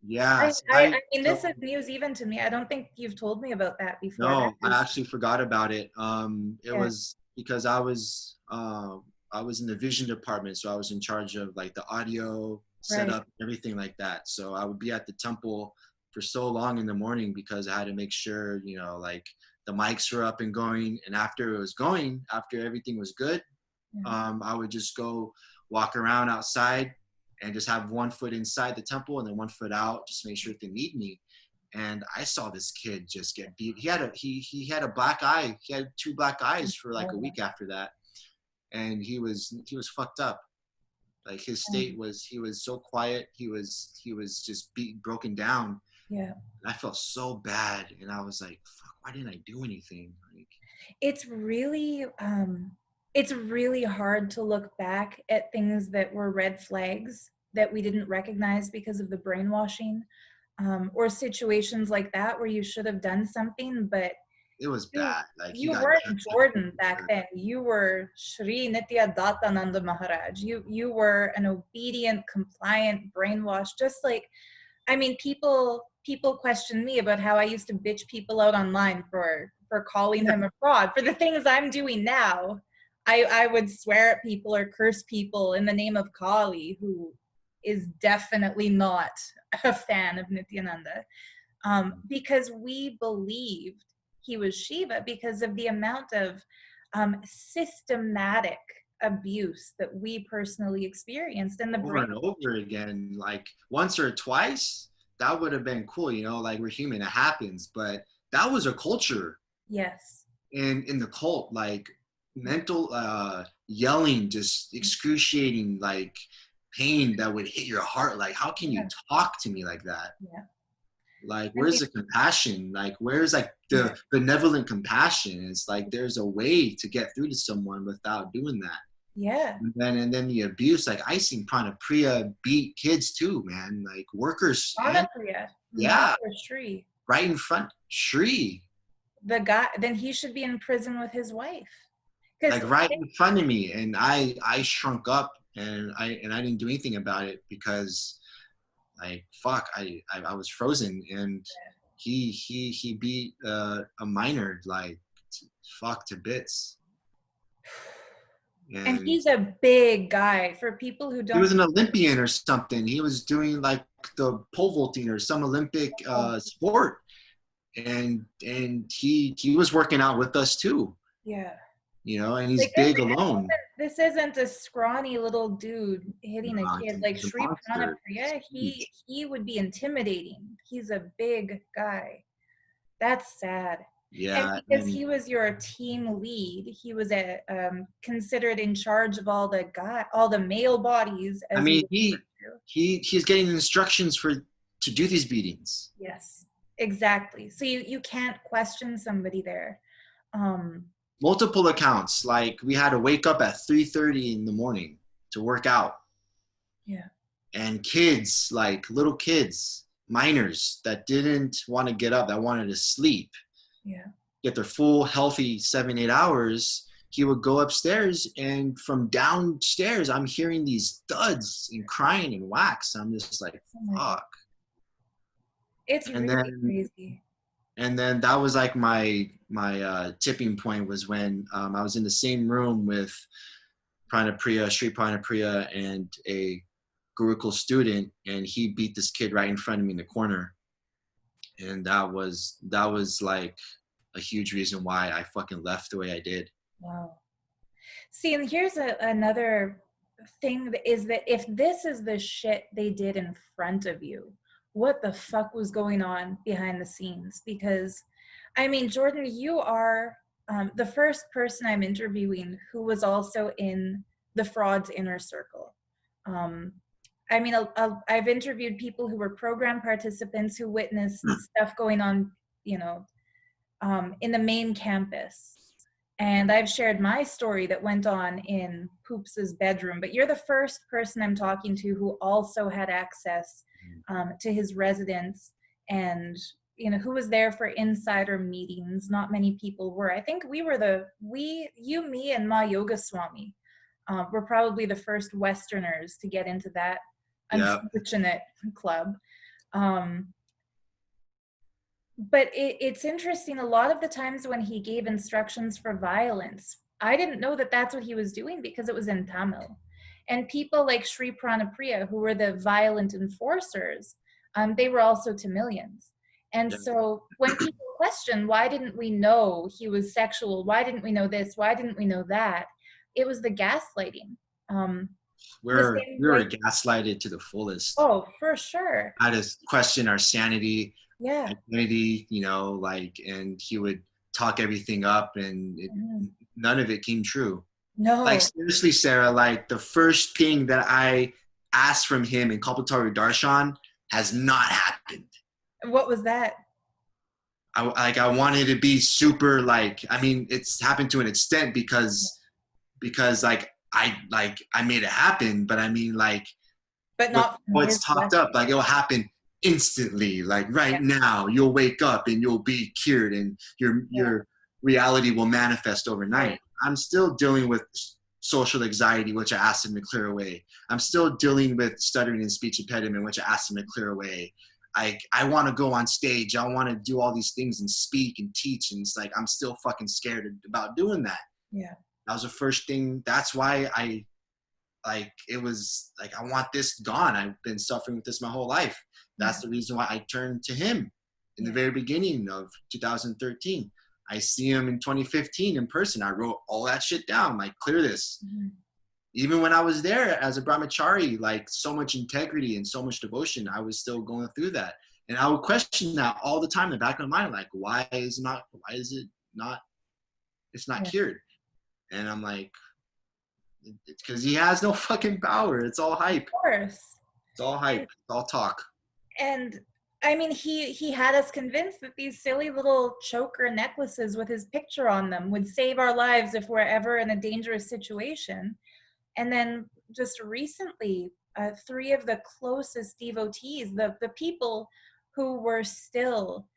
Yeah.
I mean, this is news even to me. I don't think you've told me about that before.
No, I actually forgot about it. It was because I was in the vision department, so I was in charge of like the audio setup, everything like that. So I would be at the temple for so long in the morning because I had to make sure, like the mics were up and going. And after everything was good, I would just go walk around outside and just have one foot inside the temple and then one foot out, just to make sure if they need me. And I saw this kid just get beat. He had a black eye. He had 2 black eyes for like a week after that. And he was fucked up. Like his state was, he was so quiet. He was just broken down.
Yeah.
And I felt so bad. And I was like, fuck, why didn't I do anything? Like,
it's really hard to look back at things that were red flags that we didn't recognize because of the brainwashing, or situations like that where you should have done something, but
it was bad. Like
you weren't Jordan back then. You were Shri Nithya Dhatananda Maharaj. You were an obedient, compliant, brainwashed. Just like, I mean, people question me about how I used to bitch people out online for calling him a fraud for the things I'm doing now. I would swear at people or curse people in the name of Kali, who is definitely not a fan of Nithyananda, because we believed he was Shiva because of the amount of systematic abuse that we personally experienced in the
Over
brain.
and over again, like once or twice, that would have been cool, you know, like we're human, it happens. But that was a culture
Yes.
in the cult, like mental yelling, just excruciating, like pain that would hit your heart. Like, how can you
Yeah.
talk to me like that?
Yeah.
Like,
I
where's
mean,
the compassion? Like, where's like
yeah.
the benevolent compassion? It's like there's a way to get through to someone without doing that.
Yeah.
And then the abuse, like I seen Pranapriya beat kids too, man. Like workers, and
Anapriya, not
yeah,
for Shri.
right in front, Shri,
The guy, then he should be in prison with his wife. Because
like right in front of me, and I shrunk up, and I didn't do anything about it because like fuck, I was frozen, and he beat a minor like fuck to bits.
and
And
he's a big guy. For people who
he was
don't
an Olympian or something. He was doing like the pole vaulting or some Olympic
know,
sport, and he was working out with us too,
yeah.
you know. And he's
Like
big alone.
this isn't a scrawny little dude hitting a kid. Like
He's a
Sri
monster.
Pranapriya,
Huge.
he would be intimidating. He's a big guy. That's sad. And
Yeah,
because
and
he was your team lead, he was considered in charge of all the male bodies,
I
as you
mean
refer to.
he's getting instructions for to do these beatings.
Yes, exactly. So you can't question somebody there. Um,
Multiple accounts. Like we had to wake up at 3:30 in the morning to work out.
yeah,
And kids, like little kids, minors that didn't want to get up, that wanted to sleep,
yeah.
get their full healthy 7-8 hours, he would go upstairs, and from downstairs I'm hearing these thuds and crying and whacks. I'm just like
Oh my God.
fuck.
It's
and
really
then
crazy.
and then that was like my tipping point was when I was in the same room with Sri Pranapriya, and a Gurukul student, and he beat this kid right in front of me in the corner. And that was like a huge reason why I fucking left the way I did.
Wow. See, and here's another thing that is that if this is the shit they did in front of you, what the fuck was going on behind the scenes? Because, I mean, Jordan, you are the first person I'm interviewing who was also in the fraud's inner circle. I mean, I've interviewed people who were program participants who witnessed stuff going on, you know, in the main campus. And I've shared my story that went on in Poops's bedroom, but you're the first person I'm talking to who also had access to his residence, and who was there for insider meetings. Not many people were. I think we were you, me, and Ma Yogaswamy were probably the first Westerners to get into that unfortunate club. But it's interesting, a lot of the times when he gave instructions for violence, I didn't know that that's what he was doing because it was in Tamil. And people like Sri Pranapriya, who were the violent enforcers, they were also Tamilians. And so when people question, why didn't we know he was sexual? Why didn't we know this? Why didn't we know that? It was the gaslighting.
We were gaslighted to the fullest.
Oh, for sure.
I had to question our sanity,
Yeah.
identity, like, and he would talk everything up, and none of it came true.
No.
Like seriously, Sarah, like the first thing that I asked from him in Kalpataru Darshan has not happened.
What was that?
I wanted to be super, like, I mean, it's happened to an extent because like I made it happen, but I mean, like,
but not
what's talked up, like it'll happen instantly, like right now you'll wake up and you'll be cured, and your reality will manifest overnight. I'm still dealing with social anxiety, which I asked him to clear away. I'm still dealing with stuttering and speech impediment, which I asked him to clear away. I want to go on stage. I want to do all these things and speak and teach, and it's like I'm still fucking scared about doing that.
Yeah.
That was the first thing. That's why it was like, I want this gone. I've been suffering with this my whole life. That's the reason why I turned to him in the very beginning of 2013. I see him in 2015 in person. I wrote all that shit down, like, clear this. Even when I was there as a brahmachari, like, so much integrity and so much devotion, I was still going through that. And I would question that all the time in the back of my mind, like, it's not cured. And I'm like, it's because he has no fucking power. It's all hype.
Of course.
It's all hype. It's all talk.
And I mean, he had us convinced that these silly little choker necklaces with his picture on them would save our lives if we're ever in a dangerous situation. And then just recently, 3 of the closest devotees, the people who were still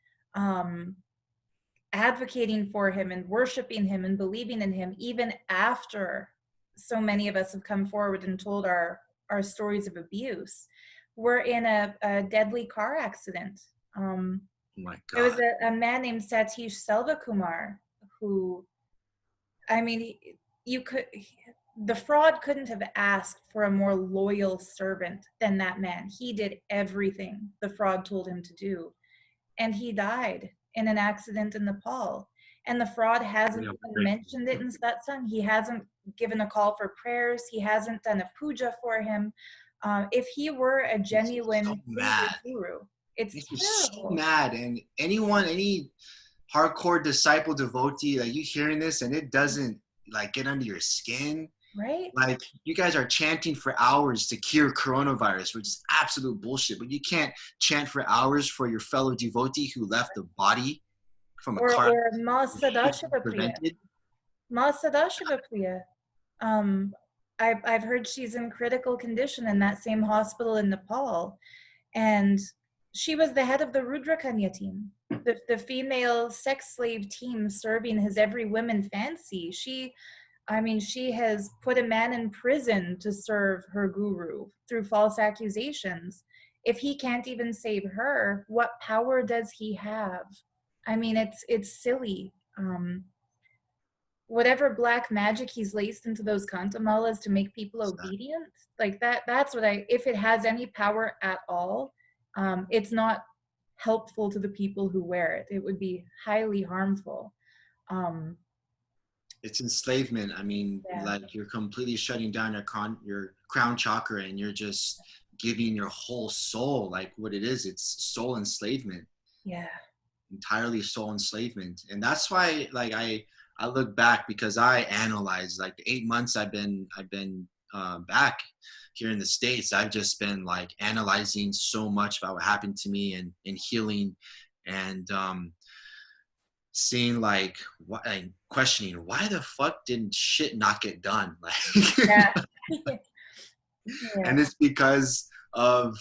advocating for him and worshiping him and believing in him, even after so many of us have come forward and told our stories of abuse, were in a deadly car accident.
Oh my God.
There was a man named Satish Selvakumar who, I mean, the fraud couldn't have asked for a more loyal servant than that man. He did everything the fraud told him to do. And he died in an accident in Nepal. And the fraud hasn't even mentioned it in satsang. He hasn't given a call for prayers. He hasn't done a puja for him. If he were a genuine guru, it's terrible.
So mad. And any hardcore disciple devotee, like, you hearing this and it doesn't like get under your skin,
right?
Like, you guys are chanting for hours to cure coronavirus, which is absolute bullshit. But you can't chant for hours for your fellow devotee who left the body from a car.
Or Ma Sadashiva Priya. I've heard she's in critical condition in that same hospital in Nepal, and she was the head of the Rudra Kanya team, the female sex slave team serving his every woman fancy. She has put a man in prison to serve her guru through false accusations. If he can't even save her, what power does he have? I mean, it's silly. Whatever black magic he's laced into those kantamalas to make people obedient, like that's what if it has any power at all, it's not helpful to the people who wear it. It would be highly harmful.
It's enslavement. I mean, like, you're completely shutting down your crown chakra, and you're just giving your whole soul, like, what it is. It's soul enslavement.
Yeah.
Entirely soul enslavement. And that's why, like, I look back, because I analyze, like, the 8 months I've been back here in the States. I've just been, like, analyzing so much about what happened to me and healing, and seeing, like, and questioning, why the fuck didn't shit not get done? Like,
yeah.
And it's because of,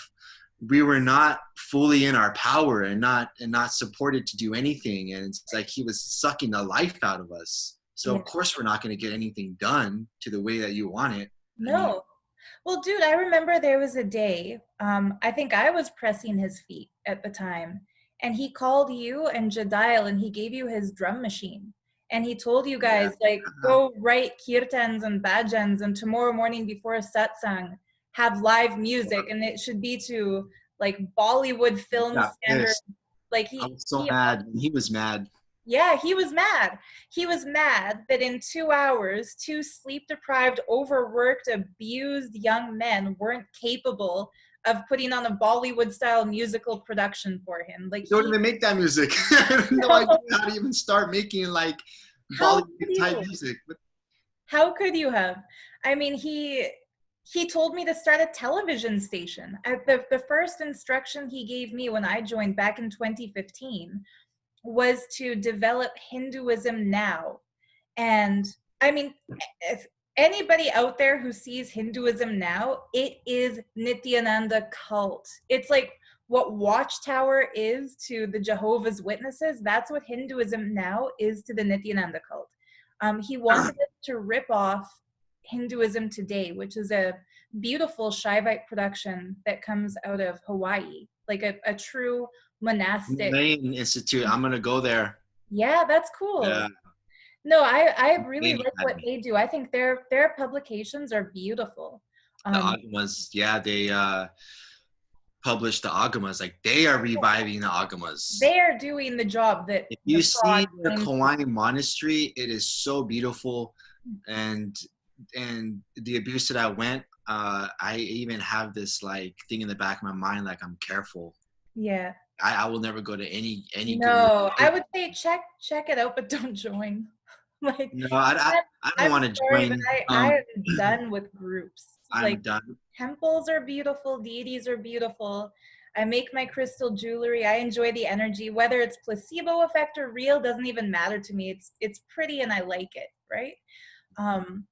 we were not fully in our power and not supported to do anything. And it's like he was sucking the life out of us. So of course we're not going to get anything done to the way that you want it.
No. Well, dude, I remember there was a day, I think I was pressing his feet at the time, and he called you and Jadile, and he gave you his drum machine. And he told you guys, like, go write kirtans and bhajans, and tomorrow morning before satsang, have live music, and it should be to, like, Bollywood film standards. Like,
I was so mad. He was mad.
Yeah, he was mad. He was mad that in 2 hours, 2 sleep-deprived, overworked, abused young men weren't capable of putting on a Bollywood-style musical production for him. Like,
don't even make that music. I have no idea how to even start making, like, Bollywood-type music.
How could you have? I mean, he told me to start a television station. The first instruction he gave me when I joined back in 2015 was to develop Hinduism now. And I mean, if anybody out there who sees Hinduism now, it is Nithyananda cult. It's like what Watchtower is to the Jehovah's Witnesses. That's what Hinduism now is to the Nithyananda cult. He wanted us to rip off Hinduism Today, which is a beautiful Shaivite production that comes out of Hawaii, like a true monastic
Institute. I'm gonna go there.
Yeah, that's cool.
Yeah.
No, I really
Amy
like what
Academy.
they do. I think their publications are beautiful.
The
Um,
Agamas, yeah, they published the Agamas. Like they are reviving the Agamas.
they are doing the job that
If
the
you see
fraud
the
claims to
Kauai monastery, it is so beautiful, and the abuse that I went, I even have this like thing in the back of my mind, like I'm careful.
be. Yeah.
I will never go to any guru.
No, I would say check it out, but don't join. Like,
No, I don't
I'm
want to
sorry, but
join.
I am done with groups.
I'm
Like,
done.
temples are beautiful, deities are beautiful. I make my crystal jewelry. I enjoy the energy. Whether it's placebo effect or real doesn't even matter to me. It's pretty and I like it, right? Um,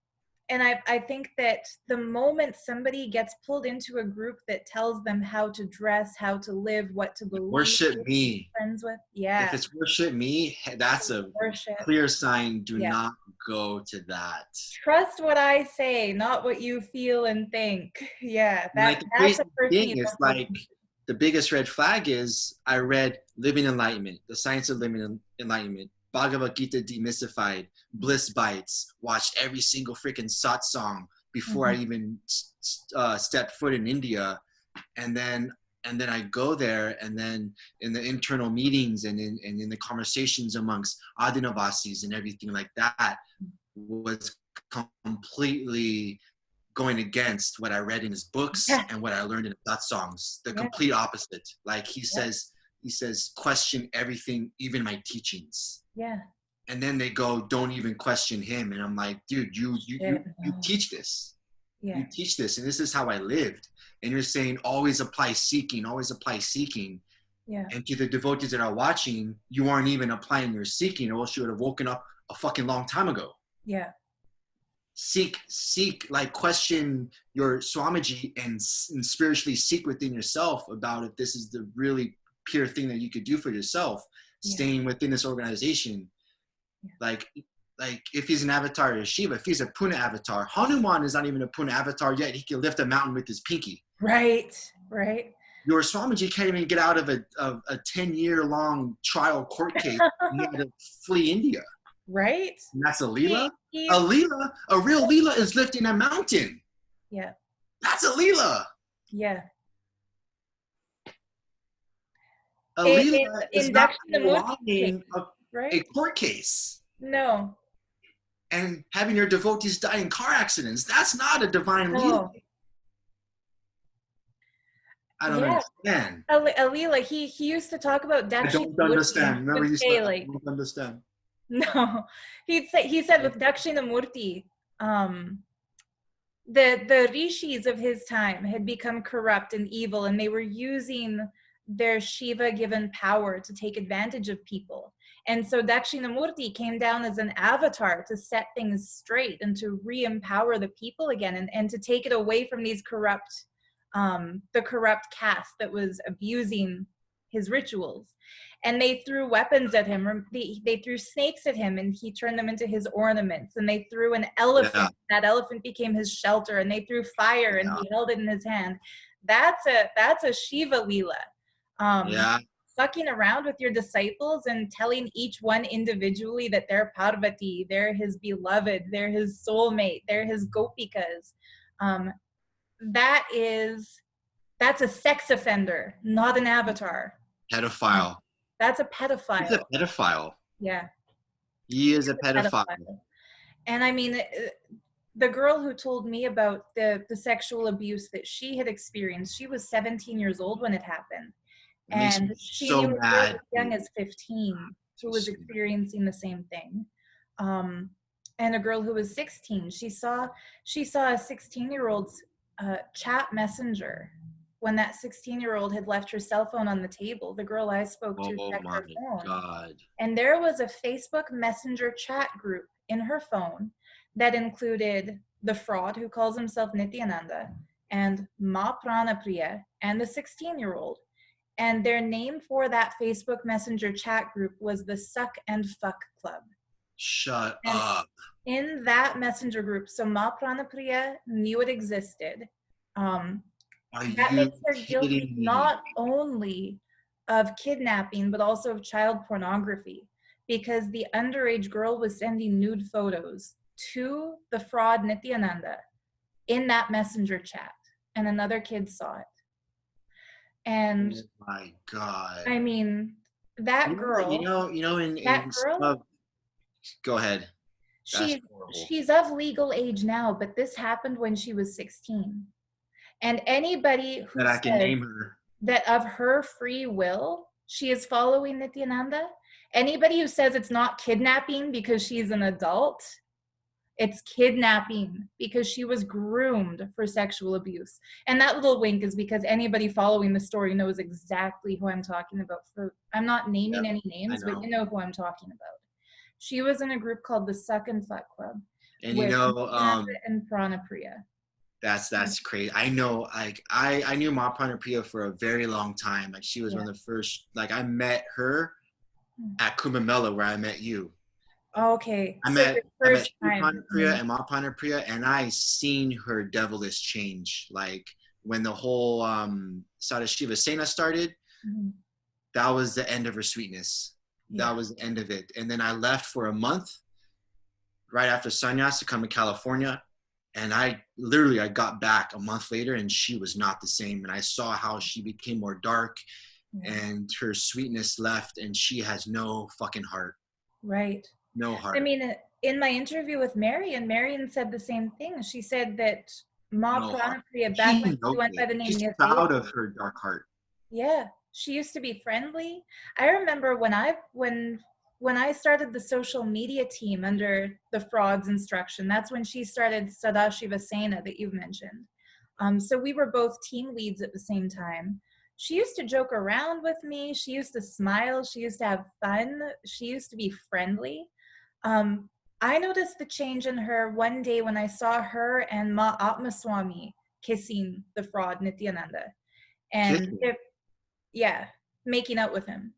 and I think that the moment somebody gets pulled into a group that tells them how to dress, how to live, what to believe, who
Worship
to be
me.
friends with,
If
yeah,
it's worship me, that's a
worship,
clear sign. Do
yeah.
not go to that.
Trust what I say, not what you feel and think. Yeah,
Like the
that's
crazy
a person
thing
you
is
don't
like
believe.
the biggest red flag is I read Living Enlightenment, The Science of Living Enlightenment, Bhagavad Gita Demystified, Bliss Bites, watched every single freaking satsang before I even stepped foot in India. And then I go there, and then in the internal meetings and in the conversations amongst Adinavasis and everything like that was completely going against what I read in his books
Yeah,
and what I learned in his songs. The
yeah,
complete opposite. Like he
yeah,
says, question everything, even my teachings.
yeah.
And then they go, don't even question him. And I'm like, dude,
Shit,
you
no.
teach this.
Yeah,
You teach this, and this is how I lived. And you're saying always apply seeking, always apply seeking.
yeah,
And to the devotees that are watching, you aren't even applying your seeking, or else you would have woken up a fucking long time ago.
yeah,
Seek, like question your Swamiji and spiritually seek within yourself about if this is the really pure thing that you could do for yourself,
yeah,
staying within this organization.
yeah.
Like if he's an avatar of Shiva, if he's a Puna avatar, Hanuman is not even a Puna avatar yet. He can lift a mountain with his pinky.
Right, right.
Your Swamiji can't even get out of a 10-year-long trial court case. He had to flee India.
Right?
And that's a Leela?
He's,
A real Leela is lifting a mountain.
yeah,
That's a Leela.
yeah.
A
In
Leela is not
induction to Murti case,
prolonging a
right?
court case
No,
and having your devotees die in car accidents. That's not a divine Leela.
no.
I don't
Yeah,
understand.
Alila, he used to talk about
I
Dakshinamurti.
don't understand.
He
Remember
would
you said,
say
I
like,
don't understand.
no, he said with Dakshinamurti, the rishis of his time had become corrupt and evil, and they were using their Shiva given power to take advantage of people. And so Dakshinamurti came down as an avatar to set things straight and to re-empower the people again, and to take it away from these corrupt the corrupt caste that was abusing his rituals. And they threw weapons at him. They threw snakes at him, and he turned them into his ornaments. And they threw an elephant.
Yeah.
That elephant became his shelter. And they threw fire, and he held it in his hand. That's a Shiva Leela.
Yeah.
Fucking around with your disciples and telling each one individually that they're Parvati, they're his beloved, they're his soulmate, they're his gopikas. That's a sex offender, not an avatar.
Pedophile.
That's a pedophile.
He's a pedophile.
Yeah.
He is a pedophile.
And I mean, the girl who told me about the sexual abuse that she had experienced, she was 17 years old when it happened. And she
so
knew a girl
mad.
as young as 15 who was experiencing the same thing. And a girl who was 16, she saw a 16-year-old's chat messenger when that 16-year-old had left her cell phone on the table. The girl I spoke to checked her phone.
God.
And there was a Facebook Messenger chat group in her phone that included the fraud who calls himself Nithyananda and Ma Pranapriya and the 16-year-old. And their name for that Facebook Messenger chat group was the Suck and Fuck Club.
Shut up.
In that messenger group, so Ma Pranapriya knew it existed. That makes her guilty not only of kidnapping, but also of child pornography. because the underage girl was sending nude photos to the fraud Nithyananda in that messenger chat, and another kid saw it. And
Oh my God.
I mean, that girl,
In some of, go ahead. That's horrible.
she's of legal age now, but this happened when she was 16. And anybody who
That I can
says
name her.
that of her free will, she is following Nithyananda, anybody who says it's not kidnapping because she's an adult, it's kidnapping because she was groomed for sexual abuse. And that little wink is because anybody following the story knows exactly who I'm talking about. I'm not naming any names, but you know who I'm talking about. She was in a group called the Suck and Fuck Club,
And
with and Pranapriya.
That's crazy. I know, like I knew Ma Pranapriya for a very long time. Like she was one of the first. Like I met her at Kumbh Mela where I met you.
Okay.
I met Pranapriya and Ma Pranapriya, and I seen her devilish change. Like when the whole Sadashiva Sena started, that was the end of her sweetness. That was the end of it. And then I left for a month right after sannyas to come to California. And I got back a month later and she was not the same. And I saw how she became more dark and her sweetness left, and she has no fucking heart.
Right.
No heart.
I mean, in my interview with Marion said the same thing. She said that Ma Pranapriya, back when she went by the name
She's
Nithya,
proud of her dark heart.
Yeah. She used to be friendly. I remember when I started the social media team under the fraud's instruction, that's when she started Sadashiva Sena that you've mentioned. So we were both team leads at the same time. She used to joke around with me. She used to smile. She used to have fun. She used to be friendly. I noticed the change in her one day when I saw her and Ma Atmaswamy kissing the fraud Nithyananda. And making out with him.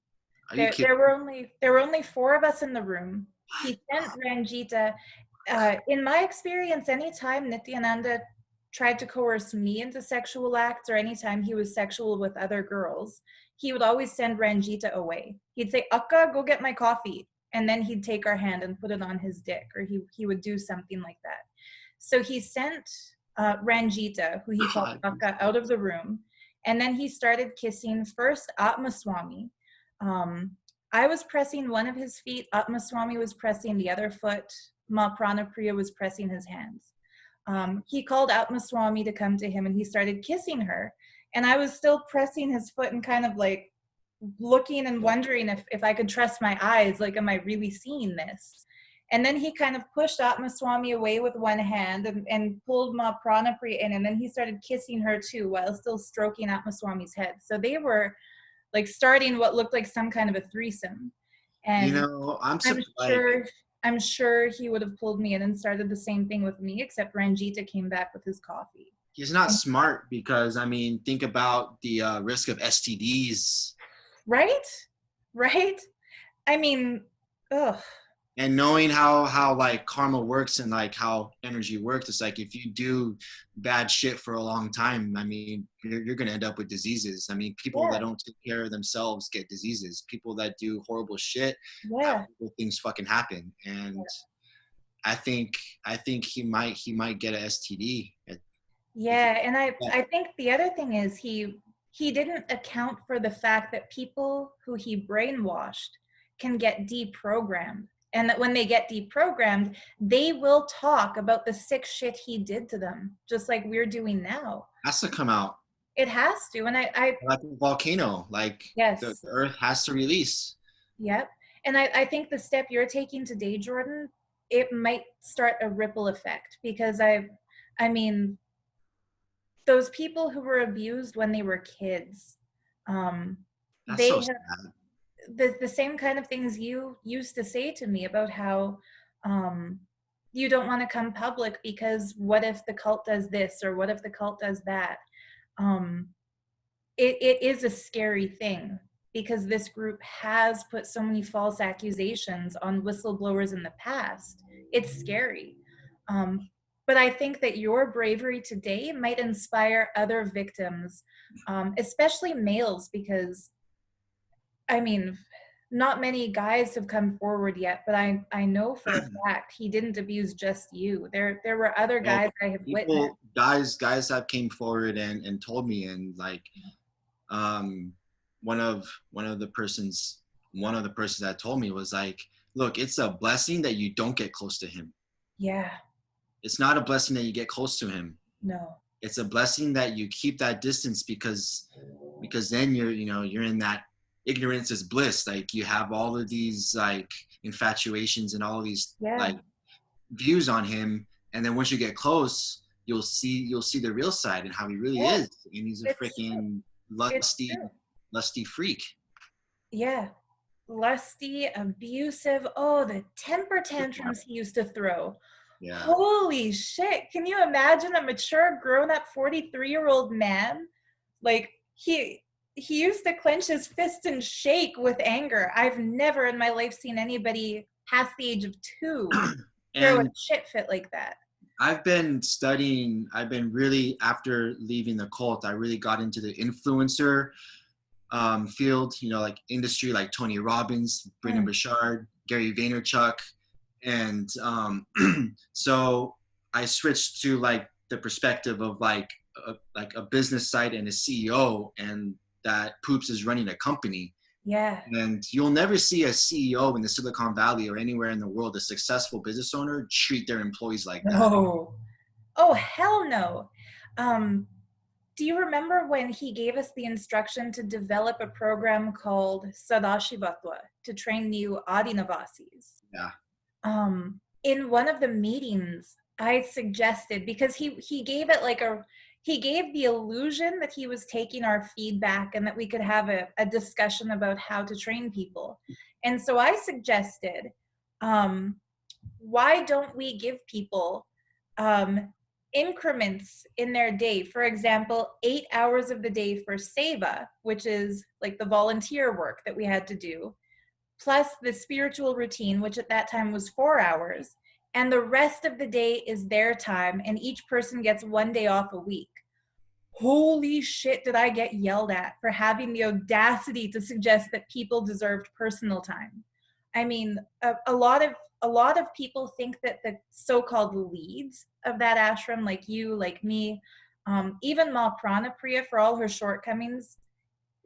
There were only 4 of us in the room. He sent Ranjita. In my experience, anytime Nithyananda tried to coerce me into sexual acts, or anytime he was sexual with other girls, he would always send Ranjita away. He'd say, "Akka, go get my coffee," and then he'd take our hand and put it on his dick, or he would do something like that. So he sent Ranjita, who he called Akka, out of the room. And then he started kissing first Atmaswamy. I was pressing one of his feet. Atmaswamy was pressing the other foot. Ma Pranapriya was pressing his hands. He called Atmaswamy to come to him, and he started kissing her. And I was still pressing his foot and kind of like looking and wondering if I could trust my eyes. Like, am I really seeing this? And then he kind of pushed Atmaswamy away with one hand and pulled Ma Pranapriya in, and then he started kissing her too while still stroking Atmaswamy's head. So they were like starting what looked like some kind of a threesome. And I'm sure he would have pulled me in and started the same thing with me, except Ranjita came back with his coffee.
He's not smart because, I mean, think about the risk of STDs.
Right? I mean, ugh.
And knowing how like karma works and like how energy works, it's like if you do bad shit for a long time, I mean, you're going to end up with diseases. I mean, people that don't take care of themselves get diseases. People that do horrible shit, things fucking happen. And I think he might get an STD.
And I think the other thing is he didn't account for the fact that people who he brainwashed can get deprogrammed. And that when they get deprogrammed, they will talk about the sick shit he did to them, just like we're doing now.
Has to come out.
It has to. And I
like a volcano, like the earth has to release.
Yep. And I think the step you're taking today, Jordan, it might start a ripple effect, because I mean, those people who were abused when they were kids, they
so
have
sad.
The same kind of things you used to say to me about how you don't want to come public because what if the cult does this, or what if the cult does that? It is a scary thing, because this group has put so many false accusations on whistleblowers in the past. It's scary. But I think that your bravery today might inspire other victims, especially males, because I mean, not many guys have come forward yet, but I know for a fact he didn't abuse just you. There were other
Well,
guys I have witnessed.
people, guys have came forward and told me, and like, um, one of the persons, that told me was like, look, it's a blessing that you don't get close to him.
Yeah.
It's not a blessing that you get close to him.
No.
It's a blessing that you keep that distance, because then you're in that ignorance is bliss. Like, you have all of these like infatuations and all of these like views on him, and then once you get close, you'll see the real side and how he really is, and he's a freaking lusty freak.
Yeah. Lusty, abusive. Oh, the temper tantrums he used to throw.
Yeah.
Holy shit. Can you imagine a mature, grown-up 43-year-old man? Like, he used to clench his fist and shake with anger. I've never in my life seen anybody past the age of 2 throw a shit fit like that.
I've been really, after leaving the cult, I really got into the influencer field, like industry, like Tony Robbins, Brendon Burchard, Gary Vaynerchuk. And so I switched to like the perspective of like a business side and a CEO, and that Poops is running a company.
Yeah.
And you'll never see a CEO in the Silicon Valley or anywhere in the world, a successful business owner, treat their employees like that.
No. Oh, hell no. Do you remember when he gave us the instruction to develop a program called Sadashivatva to train new Adinavasis?
Yeah.
In one of the meetings, I suggested, because he gave it like he gave the illusion that he was taking our feedback and that we could have a discussion about how to train people. And so I suggested, why don't we give people increments in their day? For example, 8 hours of the day for seva, which is like the volunteer work that we had to do, plus the spiritual routine, which at that time was 4 hours, and the rest of the day is their time, and each person gets 1 day off a week. Holy shit, did I get yelled at for having the audacity to suggest that people deserved personal time. I mean, a lot of people think that the so-called leads of that ashram, like you, like me, even Ma Pranapriya, for all her shortcomings,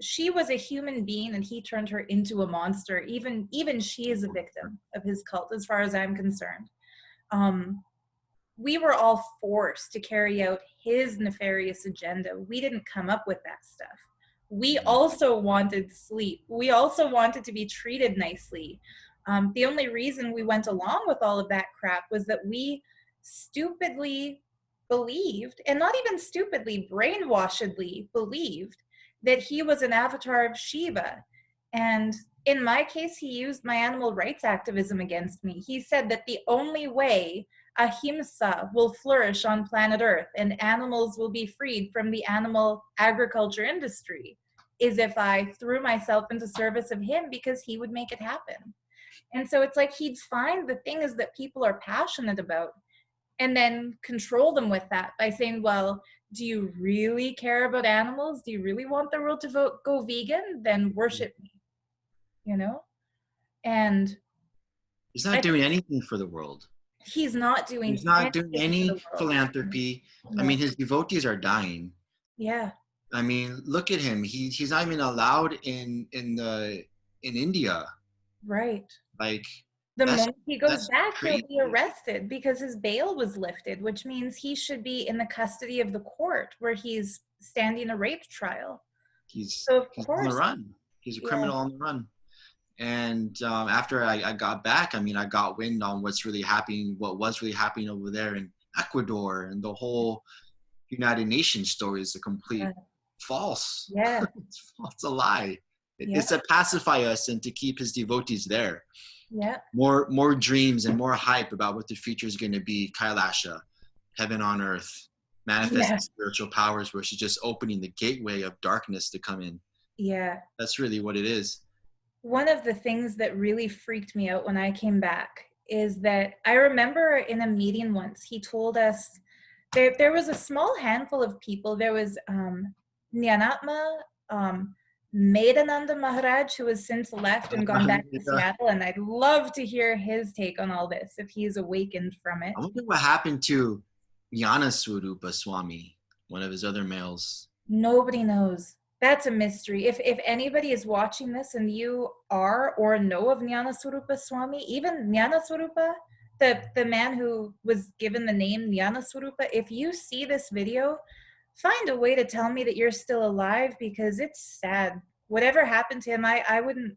she was a human being and he turned her into a monster. Even she is a victim of his cult, as far as I'm concerned. We were all forced to carry out his nefarious agenda. We didn't come up with that stuff. We also wanted sleep. We also wanted to be treated nicely. The only reason we went along with all of that crap was that we stupidly believed, and not even stupidly, brainwashedly believed, that he was an avatar of Shiva. And in my case, he used my animal rights activism against me. He said that the only way ahimsa will flourish on planet Earth and animals will be freed from the animal agriculture industry is if I threw myself into service of him, because he would make it happen. And so it's like he'd find the things that people are passionate about and then control them with that by saying, well, do you really care about animals? Do you really want the world to go vegan? Then worship me, And
he's not doing anything for the world.
He's not doing
any philanthropy. No. I mean, his devotees are dying.
Yeah.
I mean, look at him. He's not even allowed in India.
Right.
Like,
the moment he goes back, crazy. He'll be arrested because his bail was lifted, which means he should be in the custody of the court where he's standing a rape trial.
He's on the run. He's a criminal on the run. And after I got back, I mean, I got wind on what was really happening over there in Ecuador, and the whole United Nations story is a complete false.
Yeah.
It's a lie. It's to pacify us and to keep his devotees there.
Yeah.
More dreams and more hype about what the future is going to be. Kailasha, heaven on earth, manifesting spiritual powers, versus just opening the gateway of darkness to come in.
Yeah.
That's really what it is.
One of the things that really freaked me out when I came back is that I remember in a meeting once, he told us there was a small handful of people. There was Nyanatma, Nithyananda Maharaj, who has since left and gone back to Seattle, and I'd love to hear his take on all this if he's awakened from it.
I wonder what happened to Jnanaswarupa Swami, one of his other males.
Nobody knows. That's a mystery. If anybody is watching this and you are or know of Jnanaswarupa Swami, even Jnanaswarupa, the man who was given the name Jnanaswarupa, if you see this video, find a way to tell me that you're still alive, because it's sad. Whatever happened to him, I wouldn't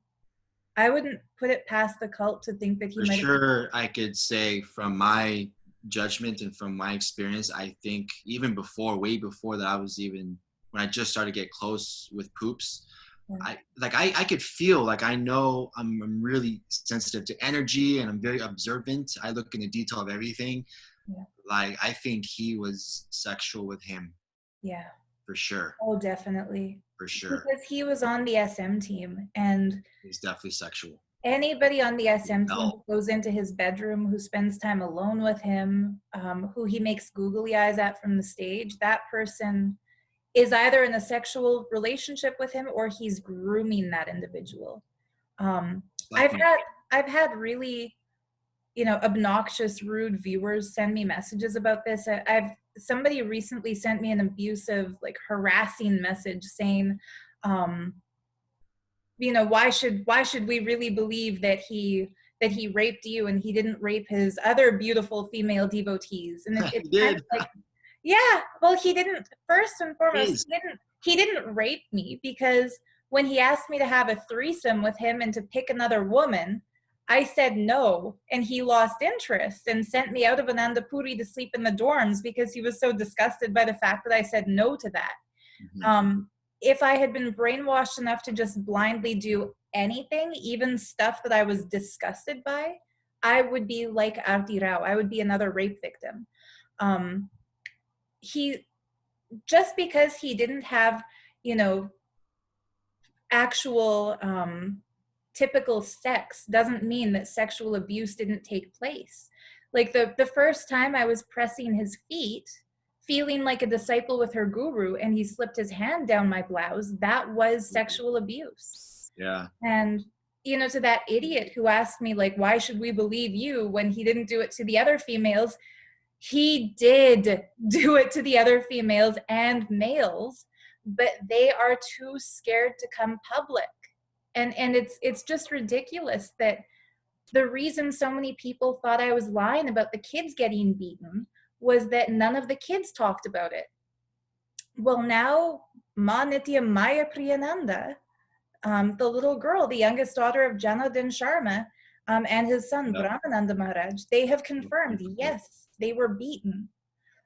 put it past the cult to think that he
For
might
sure, I could say from my judgment and from my experience, I think even before, way before that, when I just started to get close with Poops,
yeah.
I could feel, like, I know I'm really sensitive to energy and I'm very observant. I look in the detail of everything.
Yeah.
Like, I think he was sexual with him.
Yeah.
For sure.
Oh, definitely.
For sure.
Because he was on the SM team, and
He's definitely sexual.
Anybody on the SM team who goes into his bedroom, who spends time alone with him, who he makes googly eyes at from the stage, that person is either in a sexual relationship with him or he's grooming that individual. I've had really, obnoxious, rude viewers send me messages about this. Somebody recently sent me an abusive, like, harassing message saying, why should we really believe that he raped you and he didn't rape his other beautiful female devotees? And it's kind of like, yeah, well, he didn't. First and foremost, he didn't rape me, because when he asked me to have a threesome with him and to pick another woman, I said no, and he lost interest and sent me out of Anandapuri to sleep in the dorms because he was so disgusted by the fact that I said no to that. Mm-hmm. If I had been brainwashed enough to just blindly do anything, even stuff that I was disgusted by, I would be like Aarti Rao. I would be another rape victim. Just because he didn't have, actual typical sex doesn't mean that sexual abuse didn't take place. Like the first time I was pressing his feet, feeling like a disciple with her guru, and he slipped his hand down my blouse, that was sexual abuse.
Yeah.
And, to that idiot who asked me, like, why should we believe you when he didn't do it to the other females? He did do it to the other females and males, but they are too scared to come public. And it's just ridiculous that the reason so many people thought I was lying about the kids getting beaten was that none of the kids talked about it. Well, now Ma Nithya Maya Priyananda, the little girl, the youngest daughter of Janardhan Sharma, and his son Brahmananda Maharaj, they have confirmed, yes, they were beaten.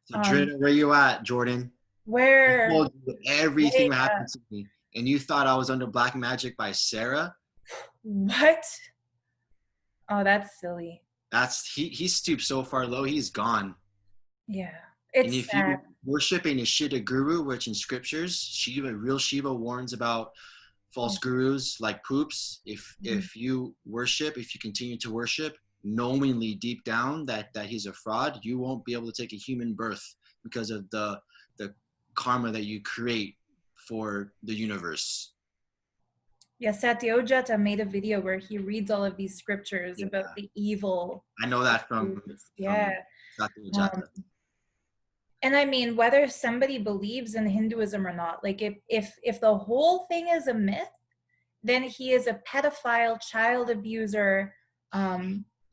So Jordan, where you at, Jordan?
Where?
I told you everything that happened to me, and you thought I was under black magic by Sarah?
What? Oh, that's silly.
He stooped so far low, he's gone.
Yeah,
it's and if sad. You worship a Nishita guru, which in scriptures, real Shiva warns about false gurus like Poops. If you continue to worship, knowingly deep down that he's a fraud, you won't be able to take a human birth because of the karma that you create for the universe.
Yeah, Satyojata made a video where he reads all of these scriptures about the evil.
I know that from Satyojata.
And I mean, whether somebody believes in Hinduism or not, like if the whole thing is a myth, then he is a pedophile, child abuser.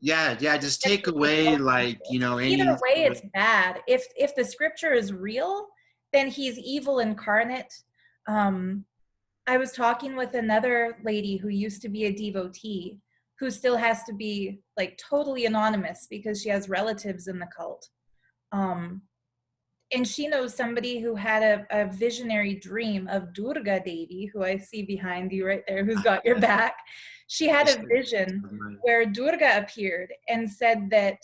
Just take away, like,
either way it's bad. If the scripture is real, then he's evil incarnate. I was talking with another lady who used to be a devotee, who still has to be, like, totally anonymous because she has relatives in the cult. And she knows somebody who had a visionary dream of Durga Devi, who I see behind you right there, who's got your back. She had a vision where Durga appeared and said that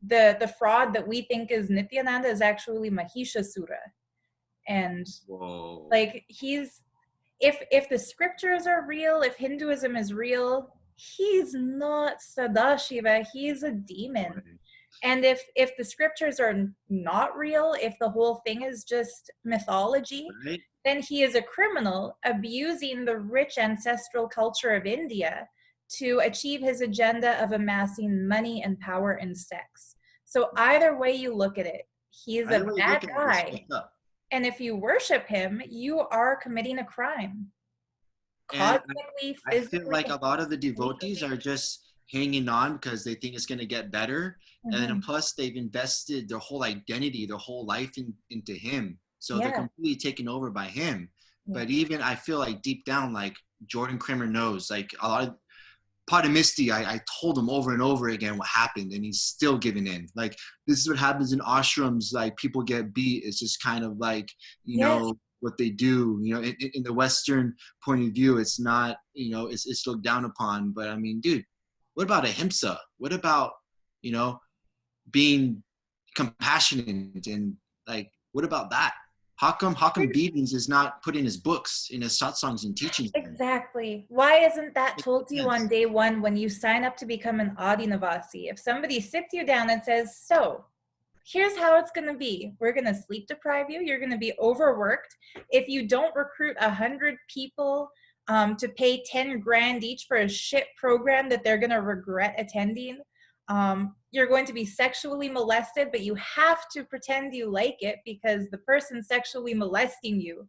the fraud that we think is Nithyananda is actually Mahishasura. And like, if the scriptures are real, if Hinduism is real, he's not Sadashiva, he's a demon. And if the scriptures are not real, if the whole thing is just mythology,
Right?
then he is a criminal abusing the rich ancestral culture of India to achieve his agenda of amassing money and power and sex. So either way you look at it, he is
Either
a
way you
bad
look at it, it's
guy.
fucked up.
And if you worship him, you are committing a crime.
And
Cosmically,
I feel
physically,
like a lot of the devotees
legally.
are just hanging on because they think it's going to get better. And then
Mhm.
plus, they've invested their whole identity, their whole life into him. So they're
Yeah,
completely taken over by him.
yeah.
But even I feel like deep down, like Jordan Kramer knows, like a lot of part of Misty, I told him over and over again what happened, and he's still giving in. Like, this is what happens in ashrams. Like, people get beat. It's just kind of like,
Yes.
what they do. In the Western point of view, it's not, it's looked down upon. But I mean, dude, what about ahimsa? What about, you know, being compassionate and like, what about that? How come Beatings is not put in his books, in his satsangs and teachings?
Exactly. Why isn't that
It
told
makes
to you on
sense.
day one when you sign up to become an Adinavasi? If somebody sits you down and says, so here's how it's going to be. We're going to sleep deprive you. You're going to be overworked. If you don't recruit 100 people to pay 10 grand each for a shit program that they're going to regret attending, you're going to be sexually molested, but you have to pretend you like it because the person sexually molesting you,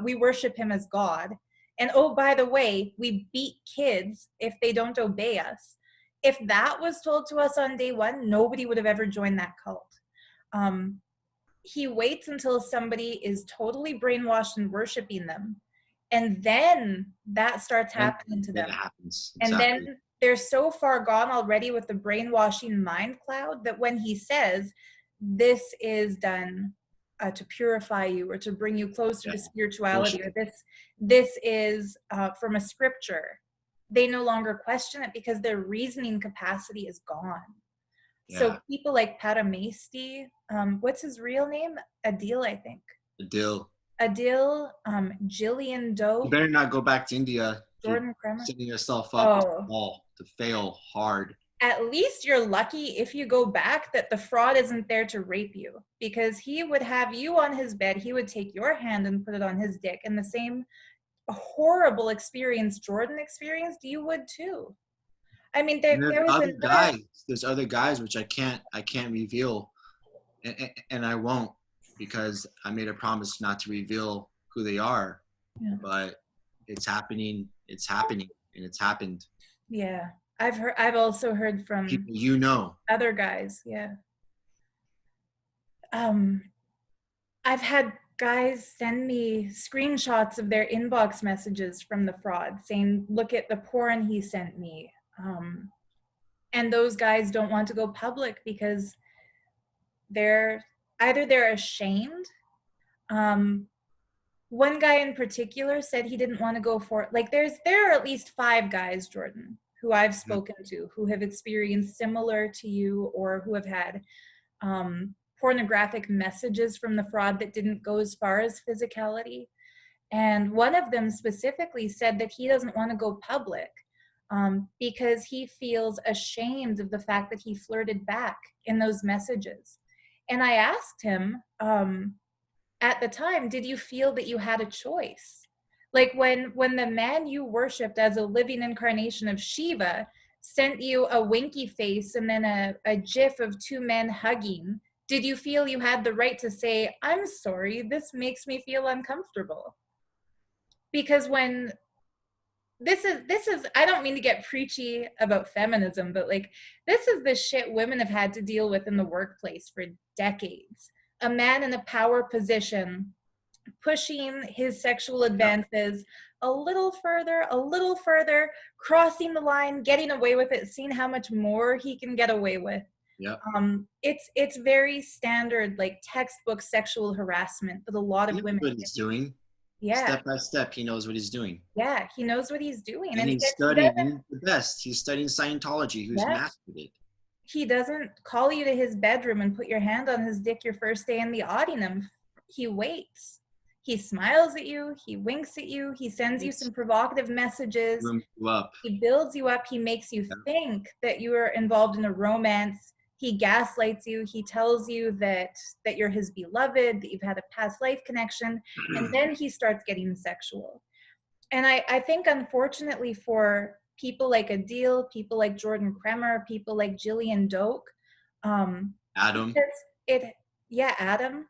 we worship him as God. And oh, by the way, we beat kids if they don't obey us. If that was told to us on day one, nobody would have ever joined that cult. He waits until somebody is totally brainwashed and worshiping them. And then that starts
And
happening to
then it
them.
happens.
And then
Exactly.
they're so far gone already with the brainwashing mind cloud that when he says, this is done to purify you or to bring you closer
Yeah.
to spirituality,
Bullshit.
or this is from a scripture, they no longer question it because their reasoning capacity is gone. So
Yeah.
people like Paramesti, what's his real name? Adil, I think.
The deal.
Adil, Jillian
You
Doe,
better not go back to India. You're
Jordan Kremer.
setting yourself up to
Oh,
fall, to fail hard.
at least you're lucky if you go back that the fraud isn't there to rape you, because he would have you on his bed, he would take your hand and put it on his dick, and the same horrible experience Jordan experienced, you would too. I mean,
And
there was another.
there's other guys which I can't reveal, and I won't, because I made a promise not to reveal who they are.
Yeah.
But it's happening, and it's happened.
Yeah, I've also heard from
People.
other guys. Yeah. I've had guys send me screenshots of their inbox messages from the fraud saying, look at the porn he sent me. And those guys don't want to go public because they're ashamed. One guy in particular said he didn't want to go for it. Like there are at least 5 guys, Jordan, who I've spoken to who have experienced similar to you or who have had pornographic messages from the fraud that didn't go as far as physicality. And one of them specifically said that he doesn't want to go public because he feels ashamed of the fact that he flirted back in those messages. And I asked him at the time, did you feel that you had a choice? Like when the man you worshipped as a living incarnation of Shiva sent you a winky face and then a gif of 2 men hugging, did you feel you had the right to say, I'm sorry, this makes me feel uncomfortable? Because when this is I don't mean to get preachy about feminism, but like this is the shit women have had to deal with in the workplace for decades. A man in a power position pushing his sexual advances a little further, crossing the line, getting away with it, seeing how much more he can get away with.
Yeah.
It's very standard, like textbook sexual harassment that a lot
He
of
knows
women.
what he's doing.
Yeah.
Step by step, he knows what he's doing.
Yeah, he knows what he's doing,
And he's
he
studying.
doesn't.
He's the best. He's studying Scientology. Who's
Yeah.
mastered it?
He doesn't call you to his bedroom and put your hand on his dick your first day in the Audinum. He waits. He smiles at you. He winks at you. He sends you some provocative messages.
Warms you up.
He builds you up. He makes you think that you are involved in a romance. He gaslights you. He tells you that you're his beloved, that you've had a past life connection, and then he starts getting sexual. And I think, unfortunately, for people like Adil, people like Jordan Kremer, people like Jillian Doak,
Adam.
Adam,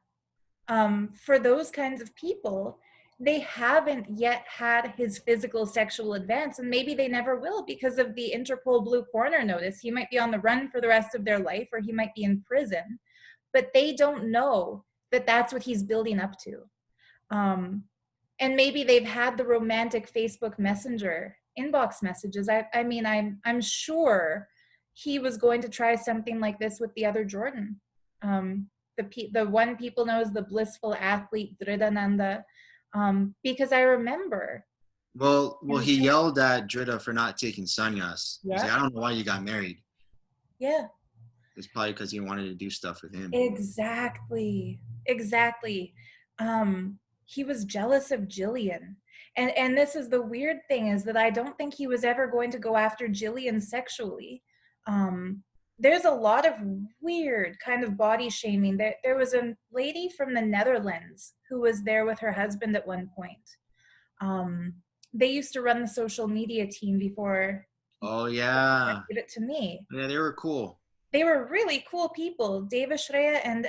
for those kinds of people, they haven't yet had his physical sexual advance, and maybe they never will because of the Interpol Blue Corner notice. He might be on the run for the rest of their life, or he might be in prison, but they don't know that that's what he's building up to. And maybe they've had the romantic Facebook Messenger inbox messages. I mean, I'm sure he was going to try something like this with the other Jordan. The one people know as the blissful athlete, Nithyananda, because I remember.
Well, he yelled at Drita for not taking sannyas.
Yeah.
He's like, I don't know why you got married.
Yeah.
It's probably because he wanted to do stuff with him.
Exactly. He was jealous of Jillian. And this is the weird thing, is that I don't think he was ever going to go after Jillian sexually. There's a lot of weird kind of body shaming. There was a lady from the Netherlands who was there with her husband at one point. They used to run the social media team before.
Oh, yeah.
Give it to me.
Yeah, they were cool.
They were really cool people. Devananda and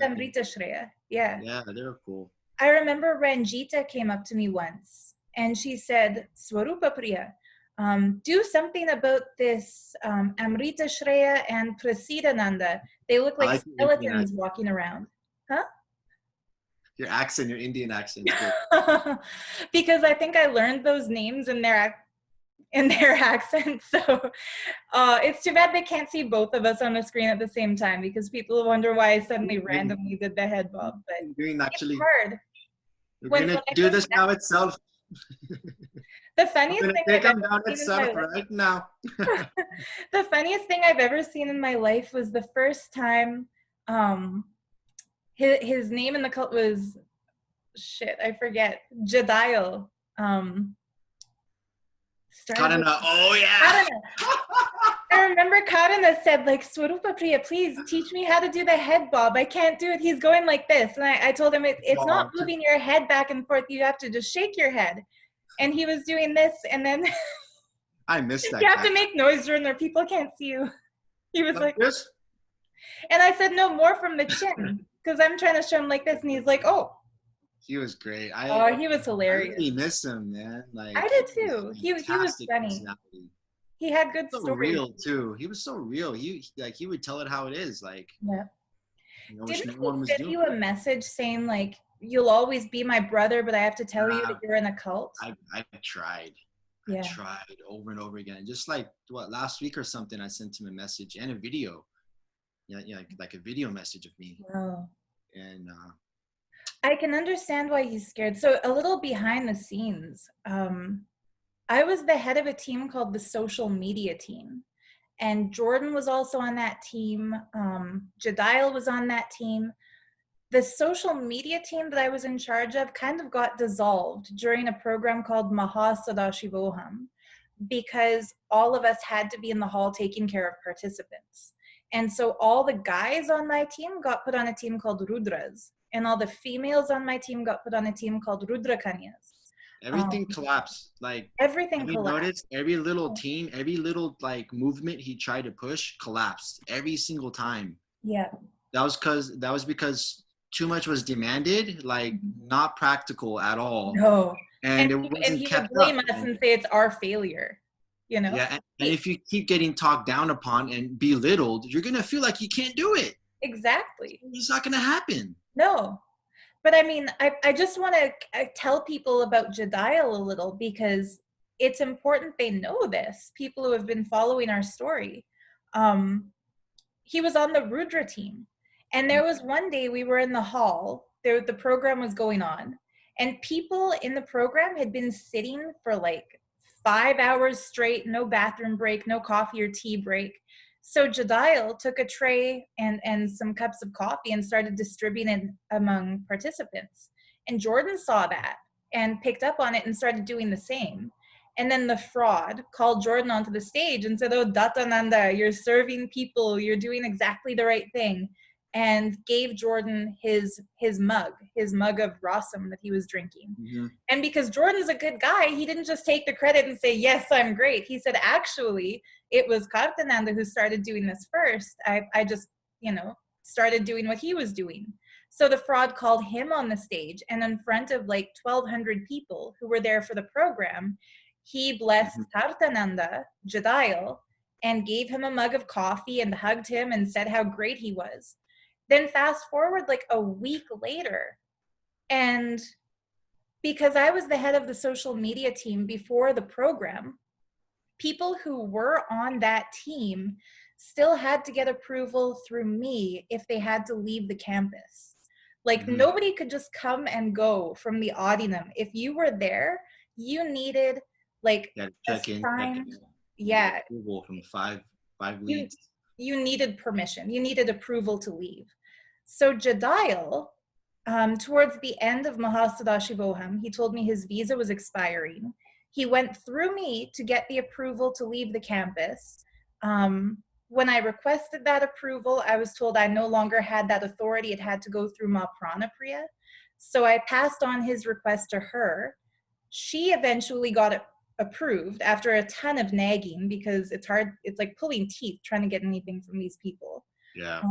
Amrita Shreya. Yeah.
Yeah, they were cool.
I remember Ranjita came up to me once and she said, Swarupa Priya, do something about this Amrita Shreya and Prasidananda. They look like skeletons walking around. Huh?
Your accent, your Indian accent.
Because I think I learned those names in their accent. So it's too bad they can't see both of us on the screen at the same time, because people wonder why I suddenly randomly did the head bob. But it's hard.
We're going to do this now itself.
The funniest thing
I've ever seen right now.
The funniest thing I've ever seen in my life was the first time his name in the cult was, I forget, Jedial.
Karana, oh yeah.
I remember Karana said, like, Swarupa Priya, please teach me how to do the head bob. I can't do it. He's going like this. And I told him it's not moving your head back and forth. You have to just shake your head. And he was doing this, and then
I missed that.
You have to make noise, Jordan, or people can't see you. He was like
this?
And I said, no, more from the chin, because I'm trying to show him like this. And he's like, oh.
He was great.
He was hilarious.
I really miss him, man. Like,
I did too. He was funny. He had good
so
stories.
Real too. He was so real. He would tell it how it is. Like,
yeah.
Didn't
he send you a message saying, like, you'll always be my brother, but I have to tell you that you're in a cult?
I tried.
Yeah.
I tried over and over again. Just like last week or something, I sent him a message and a video. Yeah, like a video message of me.
Wow.
And
I can understand why he's scared. So a little behind the scenes, I was the head of a team called the social media team. And Jordan was also on that team. Jedial was on that team. The social media team that I was in charge of kind of got dissolved during a program called Maha Sadashivoham, because all of us had to be in the hall taking care of participants. And so all the guys on my team got put on a team called Rudras, and all the females on my team got put on a team called Rudrakanyas.
Everything collapsed. Like,
everything
collapsed. You noticed every little team, every little like movement he tried to push collapsed every single time.
Yeah.
That was because too much was demanded, like not practical at all.
No.
And it wasn't
and he
kept
would blame
up.
us and say it's our failure. You know?
Yeah, and if you keep getting talked down upon and belittled, you're gonna feel like you can't do it.
Exactly.
It's not gonna happen.
No. But I mean, I just want to tell people about Jedial a little, because it's important they know this, people who have been following our story. He was on the Rudra team. And there was one day we were in the hall, the program was going on, and people in the program had been sitting for like 5 hours straight, no bathroom break, no coffee or tea break. So Jedial took a tray and some cups of coffee and started distributing it among participants. And Jordan saw that and picked up on it and started doing the same. And then the fraud called Jordan onto the stage and said, oh, Dhatananda, you're serving people, you're doing exactly the right thing, and gave Jordan his mug of rasam that he was drinking.
Mm-hmm.
And because Jordan's a good guy, he didn't just take the credit and say, yes, I'm great. He said, actually, it was Kartananda who started doing this first. I just, started doing what he was doing. So the fraud called him on the stage, and in front of like 1,200 people who were there for the program, he blessed Kartananda, Jadayal, and gave him a mug of coffee and hugged him and said how great he was. Then fast forward like a week later, and because I was the head of the social media team before the program, people who were on that team still had to get approval through me if they had to leave the campus. Like nobody could just come and go from the Audinum. If you were there, you needed like
approval from five leads.
You needed permission. You needed approval to leave. So Jadayal, towards the end of Mahasadashivoham, he told me his visa was expiring. He went through me to get the approval to leave the campus. When I requested that approval, I was told I no longer had that authority. It had to go through Ma Pranapriya. So I passed on his request to her. She eventually got it approved after a ton of nagging, because it's hard. It's like pulling teeth trying to get anything from these people.
Yeah.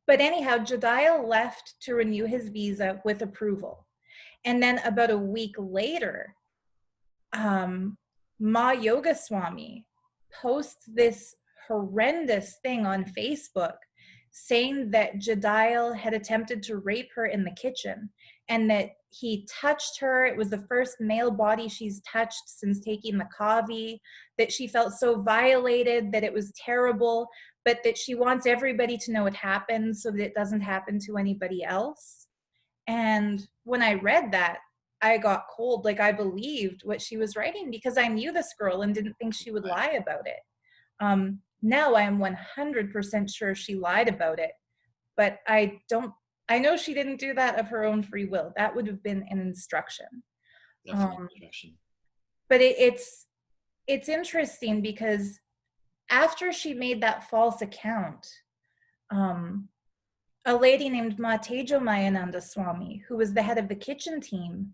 But anyhow, Jadayal left to renew his visa with approval. And then about a week later, Ma Yoga Swami posts this horrendous thing on Facebook saying that Jadayal had attempted to rape her in the kitchen and that he touched her. It was the first male body she's touched since taking the kavi, that she felt so violated, that it was terrible, but that she wants everybody to know it happened so that it doesn't happen to anybody else. And when I read that, I got cold. Like, I believed what she was writing because I knew this girl and didn't think she would lie about it. Now I am 100% sure she lied about it, but I know she didn't do that of her own free will. That would have been an instruction.
Definitely instruction.
But it's interesting because after she made that false account, a lady named Matejo Mayananda Swami, who was the head of the kitchen team,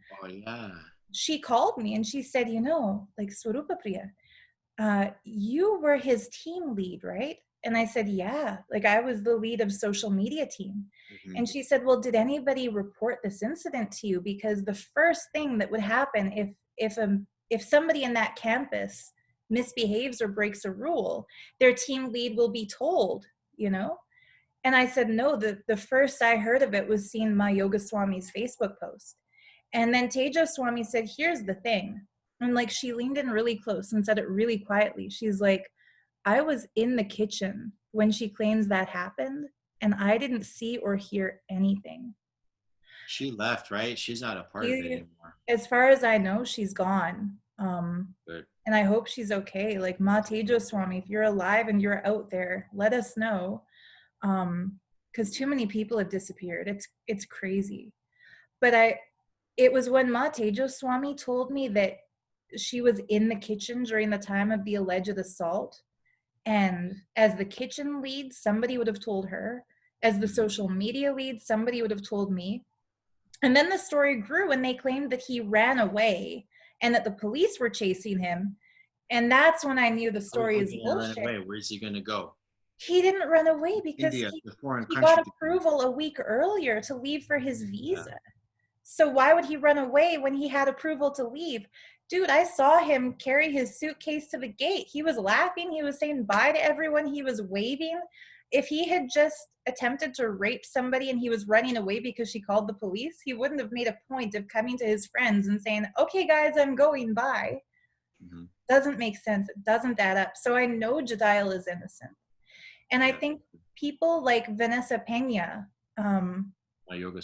she called me and she said, like, Swarupa Priya, you were his team lead, right? And I said, yeah, like I was the lead of social media team. And she said, well, did anybody report this incident to you? Because the first thing that would happen if somebody in that campus misbehaves or breaks a rule, their team lead will be told, And I said, no, the first I heard of it was seeing Ma Yoga Swami's Facebook post. And then Tejo Swami said, here's the thing. And like, she leaned in really close and said it really quietly. She's like, I was in the kitchen when she claims that happened, and I didn't see or hear anything.
She left, right? She's not a part of it anymore.
As far as I know, she's gone.
Good.
And I hope she's okay. Like, Ma Tejo Swami, if you're alive and you're out there, let us know. Because too many people have disappeared. It's crazy. But it was when Ma Tejo Swami told me that she was in the kitchen during the time of the alleged assault. And as the kitchen lead, somebody would have told her. As the social media lead, somebody would have told me. And then the story grew and they claimed that he ran away and that the police were chasing him. And that's when I knew the story is bullshit.
Where's he going to go?
He didn't run away because he got approval a week earlier to leave for his visa. Yeah. So why would he run away when he had approval to leave? Dude, I saw him carry his suitcase to the gate. He was laughing. He was saying bye to everyone. He was waving. If he had just attempted to rape somebody and he was running away because she called the police, he wouldn't have made a point of coming to his friends and saying, okay, guys, I'm going, bye. Doesn't make sense. It doesn't add up. So I know Jadayal is innocent. And I think people like Vanessa Pena,
Ma Yoga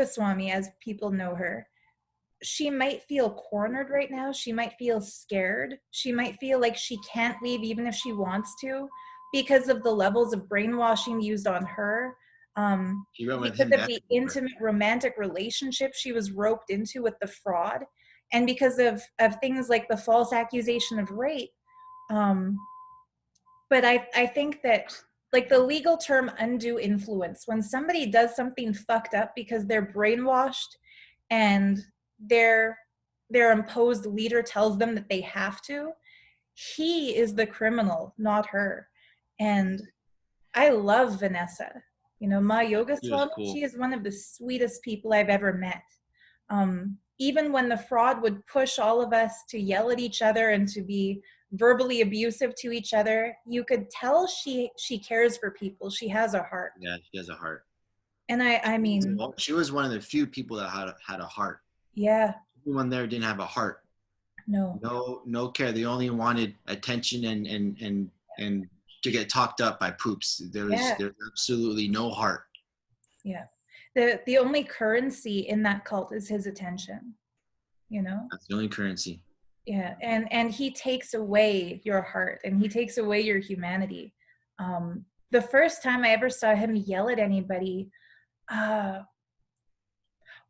Swami, as people know her, she might feel cornered right now. She might feel scared. She might feel like she can't leave even if she wants to because of the levels of brainwashing used on her. Because of the intimate romantic relationship she was roped into with the fraud. and because of things like the false accusation of rape. But I think that, like, the legal term undue influence, when somebody does something fucked up because they're brainwashed and their imposed leader tells them that they have to, he is the criminal, not her. And I love Vanessa. You know, Ma Yoga
He was
Swami,
cool.
she is one of the sweetest people I've ever met. Even when the fraud would push all of us to yell at each other and to be verbally abusive to each other, you could tell she cares for people. She has a heart.
Yeah, she has a heart.
And I mean,
she was one of the few people that had a heart.
yeah.
Everyone there didn't have a heart. No care. They only wanted attention and to get talked up by poops. There's absolutely no heart.
Yeah. The only currency in that cult is his attention. You know?
That's the only currency.
Yeah. And he takes away your heart and he takes away your humanity. The first time I ever saw him yell at anybody,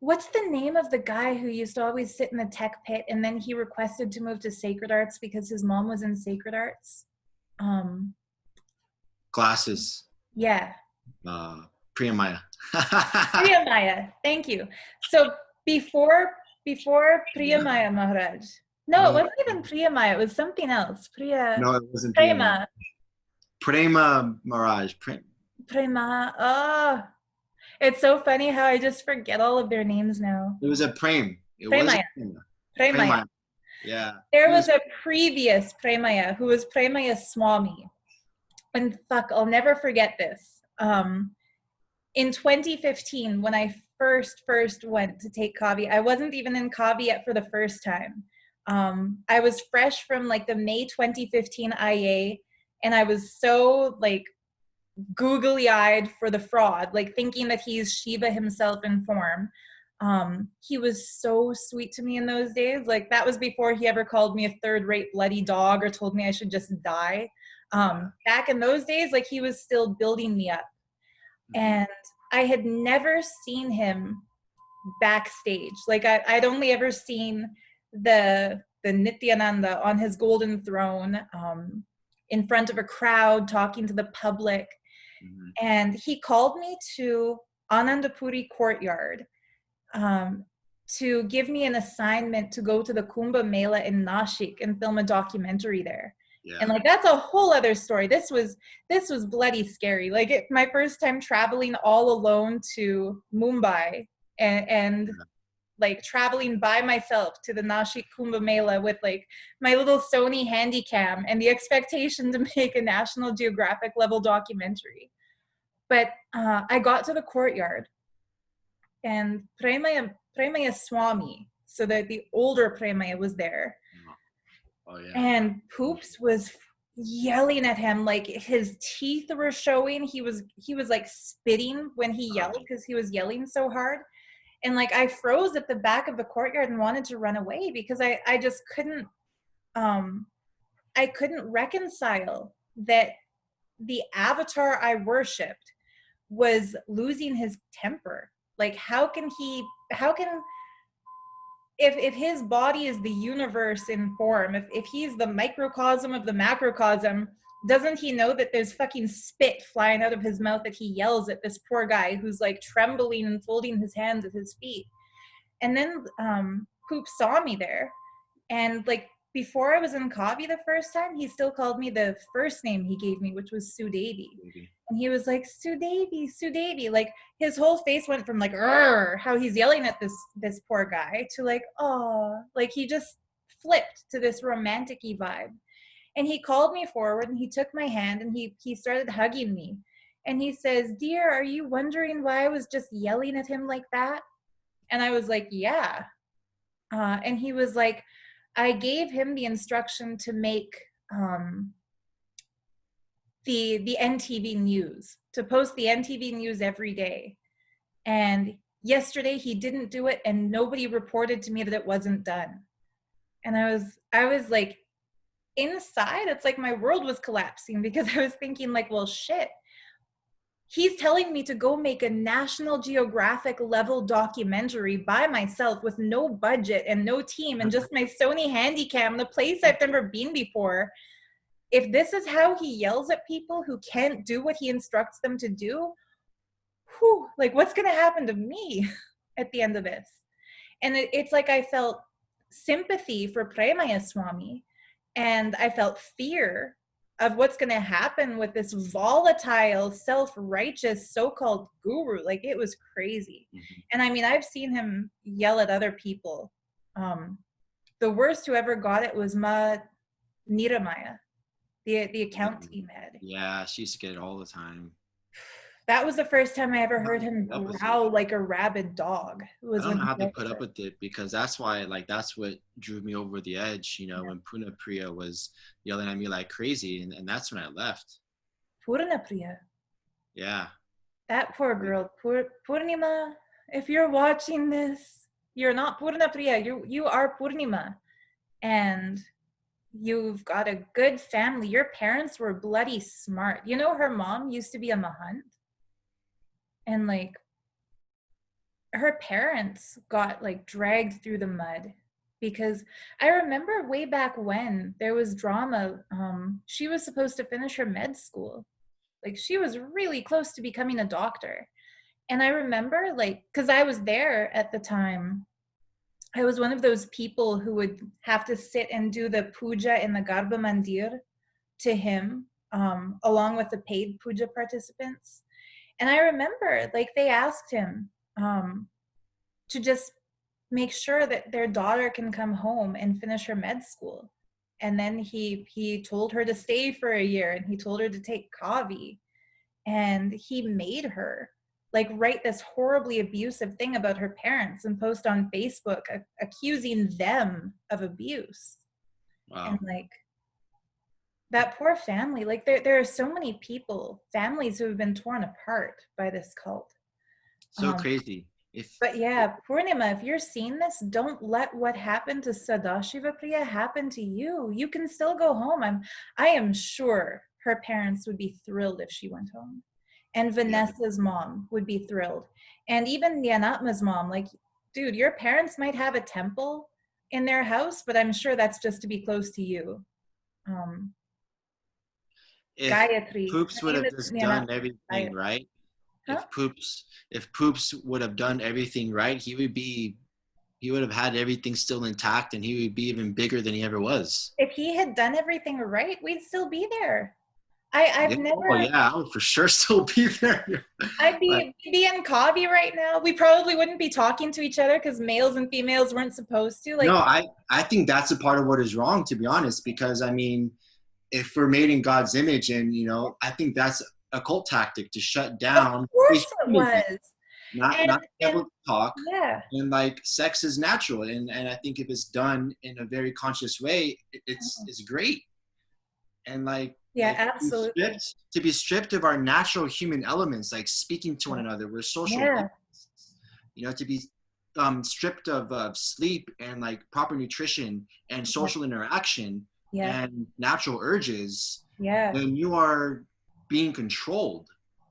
what's the name of the guy who used to always sit in the tech pit and then he requested to move to Sacred Arts because his mom was in Sacred Arts?
Glasses.
Yeah.
Priyamaya.
Priyamaya, thank you. So before Priyamaya Maharaj. No, it wasn't even Priyamaya, it was something else.
No, it wasn't
Prema.
Prema Maharaj.
Prema. Oh. It's so funny how I just forget all of their names now.
It was a Prem.
Premaya. Premaya.
Yeah.
There was a previous Premaya who was Premaya Swami. And fuck, I'll never forget this. In 2015, when I first went to take Kavi, I wasn't even in Kavi yet for the first time. I was fresh from like the May 2015 IA, and I was so like googly-eyed for the fraud, like thinking that he's Shiva himself in form. He was so sweet to me in those days. Like, that was before he ever called me a third-rate bloody dog or told me I should just die. Back in those days, like, he was still building me up. And I had never seen him backstage. Like, I'd only ever seen the Nithyananda on his golden throne, in front of a crowd talking to the public. And he called me to Anandapuri courtyard to give me an assignment to go to the Kumbh Mela in Nashik and film a documentary there. Yeah. And like, that's a whole other story. This was bloody scary. Like, my first time traveling all alone to Mumbai and like traveling by myself to the Nashik Kumbh Mela with like my little Sony Handycam and the expectation to make a National Geographic level documentary. But I got to the courtyard and Premaya Swami, so that the older Premaya was there.
Oh, yeah.
And Poops was yelling at him, like his teeth were showing. He was like spitting when he yelled because he was yelling so hard. And like, I froze at the back of the courtyard and wanted to run away because I just couldn't, I couldn't reconcile that the avatar I worshipped was losing his temper. Like, if his body is the universe in form, if he's the microcosm of the macrocosm, doesn't he know that there's fucking spit flying out of his mouth that he yells at this poor guy who's like trembling and folding his hands at his feet? And then Poop saw me there, and like, before I was in Kavi the first time, he still called me the first name he gave me, which was Sudevi. And he was like, Sudevi, Sudevi. Like, his whole face went from like, how he's yelling at this poor guy, to like, oh, like he just flipped to this romantic-y vibe. And he called me forward and he took my hand and he started hugging me. And he says, dear, are you wondering why I was just yelling at him like that? And I was like, yeah. And he was like, I gave him the instruction to make the NTV news, to post the NTV news every day. And yesterday he didn't do it and nobody reported to me that it wasn't done. And I was like, inside, it's like my world was collapsing because I was thinking like, well, shit. he's telling me to go make a National Geographic level documentary by myself with no budget and no team and just my Sony Handycam, the place I've never been before. If this is how he yells at people who can't do what he instructs them to do, whew, like what's going to happen to me at the end of this? And it's like I felt sympathy for Premaya Swami, and I felt fear of what's going to happen with this volatile, self-righteous so-called guru. Like, it was crazy. Mm-hmm. And I mean, I've seen him yell at other people. The worst who ever got it was Ma Niramaya, the account team head.
Yeah, she used to get it all the time.
That was the first time I ever heard him growl like a rabid dog.
I don't know how to put up with it, because that's why, like, that's what drew me over the edge, you know, when Purna Priya was yelling at me like crazy, and that's when I left.
Purna Priya?
Yeah.
That poor girl. Purnima, if you're watching this, you're not Purna Priya, you are Purnima. And you've got a good family. Your parents were bloody smart. You know, her mom used to be a Mahant. And like her parents got like dragged through the mud, because I remember way back when there was drama. She was supposed to finish her med school. Like, she was really close to becoming a doctor. And I remember, like, because I was there at the time, I was one of those people who would have to sit and do the puja in the Garbha Mandir to him, along with the paid puja participants. And I remember, like, they asked him to just make sure that their daughter can come home and finish her med school. And then he told her to stay for a year, and he told her to take Kavi. And he made her, like, write this horribly abusive thing about her parents and post on Facebook accusing them of abuse. Wow. And, like, that poor family, like there are so many families who have been torn apart by this cult.
So crazy.
But yeah, Purnima, if you're seeing this, don't let what happened to Sadashiva Priya happen to you. You can still go home. I am sure her parents would be thrilled if she went home. And Vanessa's mom would be thrilled. And even Nyanatma's mom, like, dude, your parents might have a temple in their house, but I'm sure that's just to be close to you.
If Gayatri. Poops would have just done everything right, huh? if Poops would have done everything right, he would have had everything still intact, and he would be even bigger than he ever was.
If he had done everything right, we'd still be there. I've never.
Oh yeah, I would for sure still be there.
I'd be in Kavi right now. We probably wouldn't be talking to each other because males and females weren't supposed to. Like,
no, I think that's a part of what is wrong, to be honest, because I mean, if we're made in God's image, and, you know, I think that's a cult tactic to shut down.
Of course it was.
Not able to talk.
Yeah.
And like, sex is natural, and I think if it's done in a very conscious way, it's great. And like,
absolutely.
To be stripped of our natural human elements, like speaking to one another, we're social. Yeah. You know, to be stripped of sleep and like proper nutrition and social interaction. And natural urges, then you are being controlled.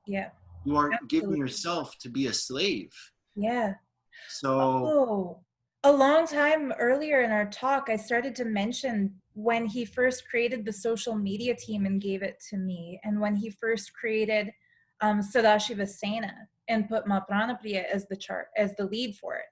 You are giving yourself to be a slave. So
a long time earlier in our talk, I started to mention when he first created the social media team and gave it to me, and when he first created Sadashiva Sena and put Ma Pranapriya as the lead for it.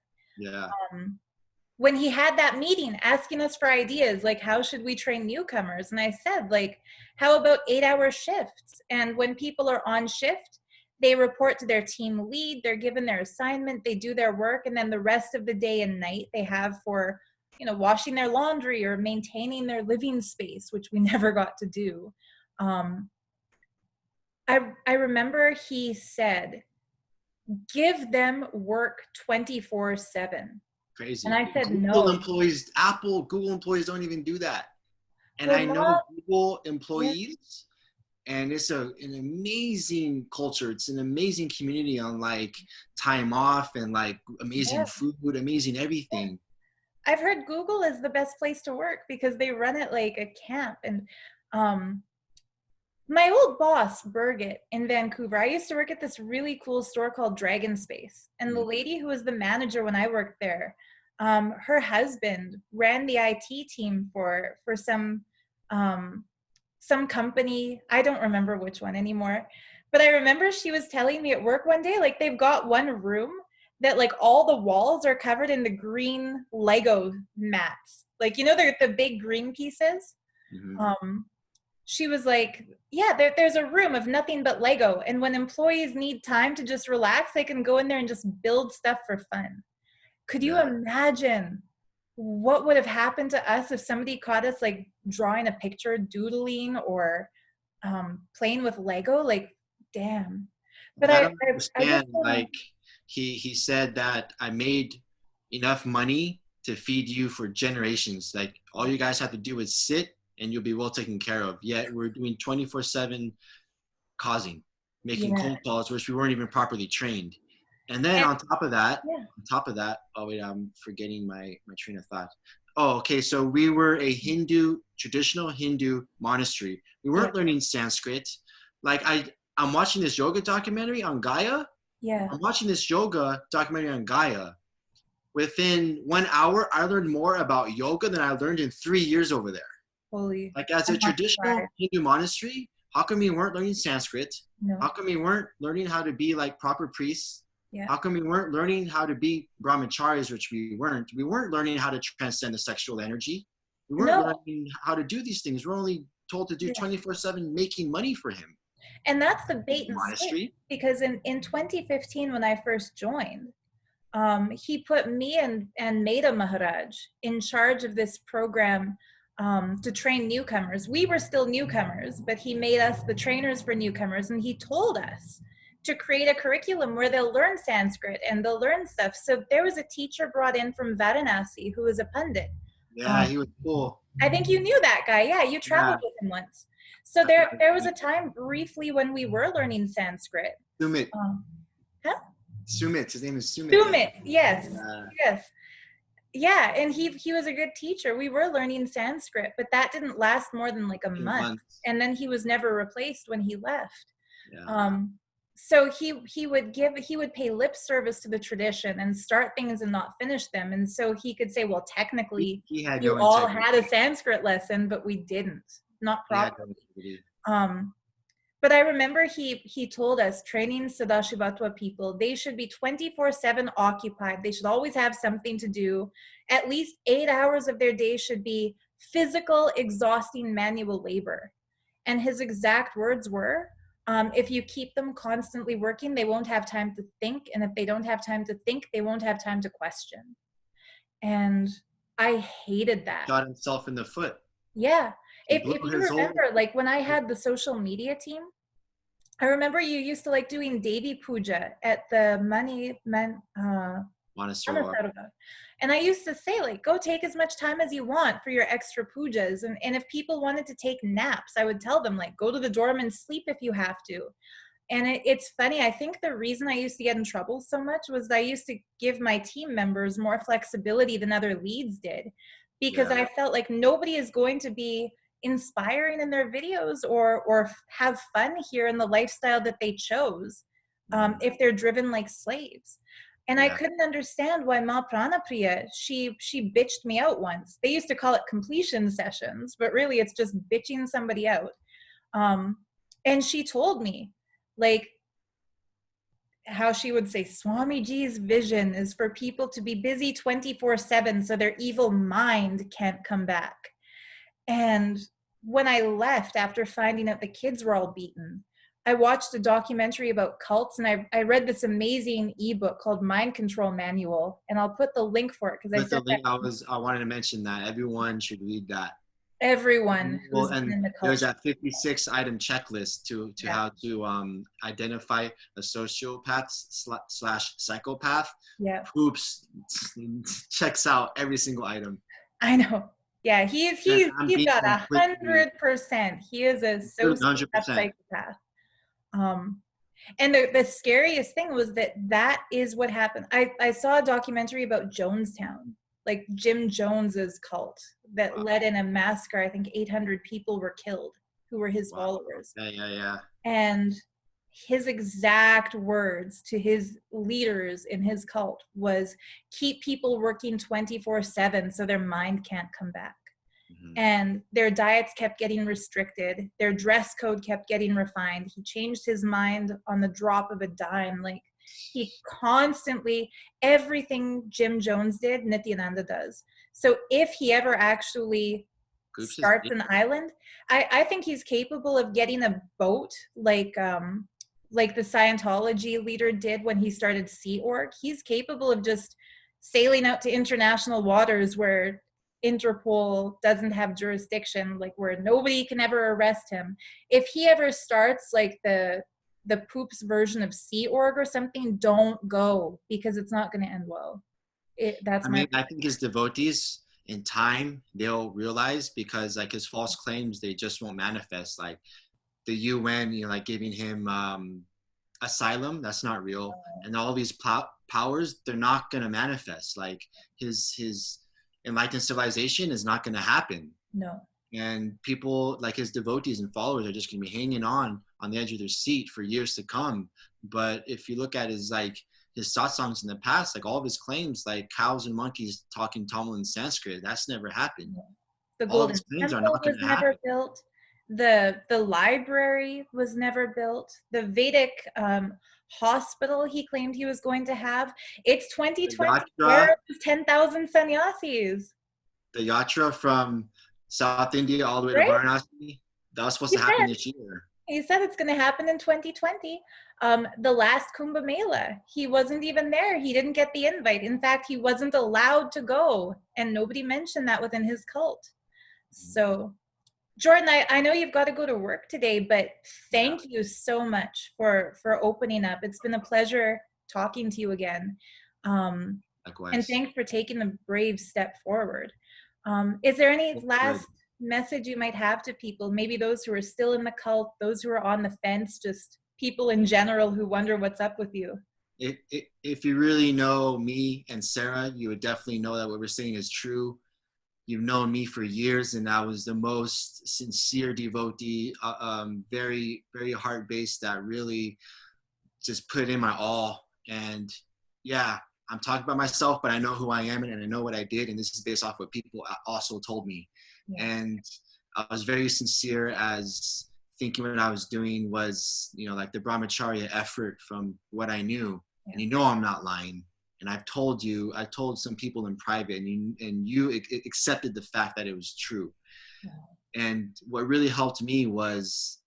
When he had that meeting asking us for ideas, like, how should we train newcomers? And I said, like, how about 8-hour shifts? And when people are on shift, they report to their team lead, they're given their assignment, they do their work, and then the rest of the day and night they have for, you know, washing their laundry or maintaining their living space, which we never got to do. I remember he said, give them work 24/7.
Crazy.
And I said,
Google employees don't even do that. And I know Google employees, and it's an amazing culture. It's an amazing community on like time off and like amazing food, amazing everything.
I've heard Google is the best place to work because they run it like a camp. And My old boss, Birgit, in Vancouver, I used to work at this really cool store called Dragon Space. And the
Mm.
lady who was the manager when I worked there, her husband ran the IT team for some company. I don't remember which one anymore. But I remember she was telling me at work one day, like they've got one room that like all the walls are covered in the green Lego mats. Like, you know, they're the big green pieces.
Mm-hmm.
She was like, yeah, there's a room of nothing but Lego. And when employees need time to just relax, they can go in there and just build stuff for fun. Could you
Yeah.
imagine what would have happened to us if somebody caught us like drawing a picture, doodling, or playing with Lego? Like, damn. But
I
I,
don't
I just
understand.
want
Like he said that I made enough money to feed you for generations. Like all you guys have to do is sit and you'll be well taken care of. Yet we're doing 24/7 causing,
to,
making
yeah.
cold calls, which we weren't even properly trained. And then
And, yeah.
on top of that, oh wait, I'm forgetting my train of thought. Oh, okay. So we were a traditional Hindu monastery. We
Yeah.
weren't learning Sanskrit. Like I'm watching this yoga documentary on Gaia.
Yeah.
I'm watching this yoga documentary on Gaia. Within 1 hour, I learned more about yoga than I learned in 3 years over there.
Holy.
Like as a
I'm not
traditional
surprised.
Hindu monastery, how come you weren't learning Sanskrit? How
No.
come you weren't learning how to be like proper priests?
Yeah.
How come we weren't learning how to be brahmacharis, which we weren't? We weren't learning how to transcend the sexual energy. We weren't
No.
learning how to do these things. We're only told to do
Yeah.
24/7 making money for him.
And that's the bait and switch,
Monastery.
because in 2015 when I first joined, he put me and Meda Maharaj in charge of this program to train newcomers. We were still newcomers, but he made us the trainers for newcomers, and he told us to create a curriculum where they'll learn Sanskrit and they'll learn stuff. So there was a teacher brought in from Varanasi who was a pundit.
Yeah, he was cool.
I think you knew that guy. Yeah, you traveled with him once. So there was a time briefly when we were learning Sanskrit.
Sumit.
Huh?
Sumit. His name is Sumit.
Sumit, yes. Yes. Yeah, and he was a good teacher. We were learning Sanskrit, but that didn't last more than like a month. And then he was never replaced when he left.
Yeah.
So he would pay lip service to the tradition and start things and not finish them. And so he could say, well, technically
he had
you
no
all
integrity.
had a Sanskrit lesson, but we didn't. Not properly.
No,
but I remember he told us, training Sadashivatwa people, they should be 24/7 occupied. They should always have something to do. At least 8 hours of their day should be physical, exhausting manual labor. And his exact words were, if you keep them constantly working, they won't have time to think. And if they don't have time to think, they won't have time to question. And I hated that.
Shot himself in the foot.
Yeah. If you remember, like when I had the social media team, I remember you used to like doing Devi Puja at the Monastery. And I used to say, like, go take as much time as you want for your extra pujas. And if people wanted to take naps, I would tell them, like, go to the dorm and sleep if you have to. And it's funny, I think the reason I used to get in trouble so much was I used to give my team members more flexibility than other leads did, because I felt like nobody is going to be inspiring in their videos or have fun here in the lifestyle that they chose if they're driven like slaves. And I couldn't understand why Ma Pranapriya, she bitched me out once. They used to call it completion sessions, but really it's just bitching somebody out. And she told me, like, how she would say, Swamiji's vision is for people to be busy 24/7 so their evil mind can't come back. And when I left after finding out the kids were all beaten, I watched a documentary about cults, and I read this amazing ebook called Mind Control Manual, and I'll put the link for it because I said
I wanted to mention that everyone should read that.
Everyone who's been in the culture.
There's that 56 item checklist to how to identify a sociopath / psychopath.
Yeah.
Oops, checks out every single item.
I know. Yeah, he's got 100%. He is a sociopath psychopath. And the scariest thing was that is what happened. I saw a documentary about Jonestown, like Jim Jones's cult that led in a massacre. I think 800 people were killed. who were his
Wow.
followers.
Yeah.
And his exact words to his leaders in his cult was, keep people working 24/7 so their mind can't come back.
Mm-hmm.
And their diets kept getting restricted, their dress code kept getting refined. He changed his mind on the drop of a dime. Like, he constantly, everything Jim Jones did, Nithyananda does. So if he ever actually
Groups is
starts an island, I think he's capable of getting a boat, like the Scientology leader did when he started Sea Org. He's capable of just sailing out to international waters where Interpol doesn't have jurisdiction, like where nobody can ever arrest him. If he ever starts like the poops version of Sea Org or something, don't go, because it's not going to end well. That's
I
my
mean, I think his devotees in time, they'll realize, because like his false claims, they just won't manifest. Like the UN, you know, like giving him asylum, that's not real. And all these powers, they're not going to manifest. Like his enlightened civilization is not going to happen.
no.
And people like his devotees and followers are just going to be hanging on the edge of their seat for years to come. But if you look at his satsangs in the past, like all of his claims, like cows and monkeys talking Tamil and Sanskrit, that's never happened.
The
All of
Golden
his claims are
Temple
not going
was
to
never
happen.
built. The library was never built. The Vedic hospital he claimed he was going to have. It's 2020. Where are those 10,000 sannyasis?
The yatra from South India all the way to
Right?
Varanasi, that was supposed
He
to happen
said,
this year.
he said it's going to happen in 2020. The last Kumbh Mela, he wasn't even there. He didn't get the invite. In fact, he wasn't allowed to go, and nobody mentioned that within his cult. So, Jordan, I know you've got to go to work today, but thank you so much for opening up. It's been a pleasure talking to you again.
Likewise.
And thanks for taking the brave step forward. Is there any
That's
last
good.
message you might have to people, maybe those who are still in the cult, those who are on the fence, just people in general who wonder what's up with you?
If you really know me and Sarah, you would definitely know that what we're saying is true. You've known me for years, and I was the most sincere devotee, very, very heart-based, that really just put in my all. And yeah, I'm talking about myself, but I know who I am, and I know what I did, and this is based off what people also told me.
Yeah.
And I was very sincere, as thinking what I was doing was, you know, like the brahmacharya effort from what I knew.
Yeah.
And you know I'm not lying. And I told some people in private, and you accepted the fact that it was true.
Yeah.
And what really helped me was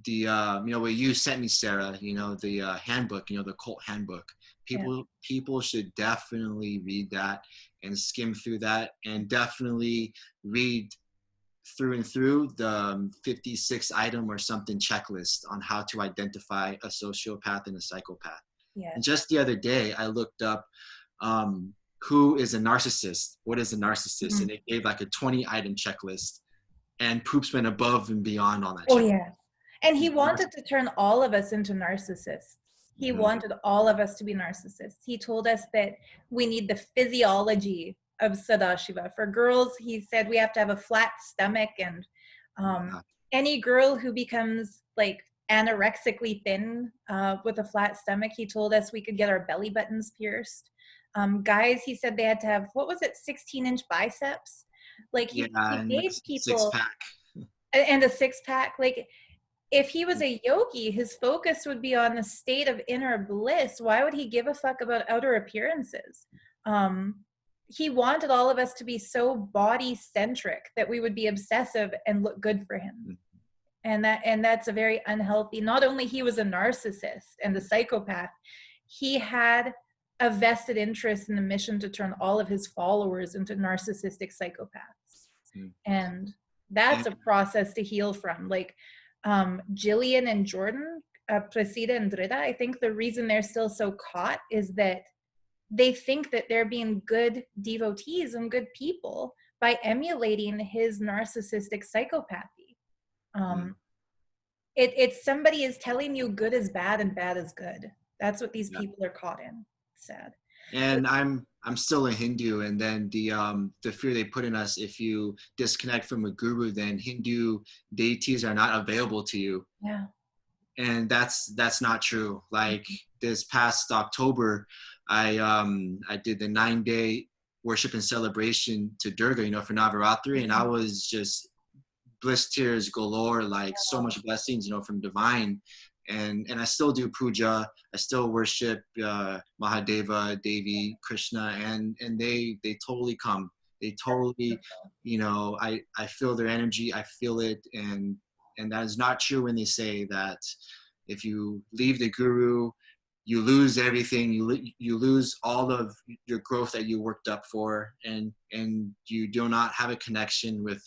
the you know, what you sent me, Sarah, you know, the handbook, you know, the cult handbook. People should definitely read that and skim through that, and definitely read through and through the 56 item or something checklist on how to identify a sociopath and a psychopath.
Yeah.
And just the other day, I looked up who is a narcissist, what is a narcissist,
Mm-hmm.
and it gave like a 20 item checklist, and Poops went above and beyond on that.
Oh, yeah. And he wanted to turn all of us into narcissists. He wanted all of us to be narcissists. He told us that we need the physiology of Sadashiva. For girls, he said we have to have a flat stomach, and any girl who becomes like anorexically thin with a flat stomach, he told us we could get our belly buttons pierced. Guys, he said they had to have, what was it, 16-inch biceps? Like he made people, and a six-pack. Like, if he was a yogi, his focus would be on the state of inner bliss. Why would he give a fuck about outer appearances? He wanted all of us to be so body-centric that we would be obsessive and look good for him. And that's a very unhealthy. Not only he was a narcissist and a psychopath, he had a vested interest in the mission to turn all of his followers into narcissistic psychopaths. And that's a process to heal from. Like, Jillian and Jordan, Prasida and Drida, I think the reason they're still so caught is that they think that they're being good devotees and good people by emulating his narcissistic psychopathy. It's somebody is telling you good is bad and bad is good. That's what these people are caught in. It's sad.
And I'm still a Hindu, and then the fear they put in us, if you disconnect from a guru, then Hindu deities are not available to you.
Yeah.
And that's not true. Like this past October, I did the 9-day worship and celebration to Durga, for Navaratri, and I was just bliss tears galore, like so much blessings, from divine. And I still do puja. I still worship Mahadeva, Devi, Krishna, and they totally come. They totally, I feel their energy. I feel it, and that is not true when they say that if you leave the guru, you lose everything. You lose all of your growth that you worked up for, and you do not have a connection with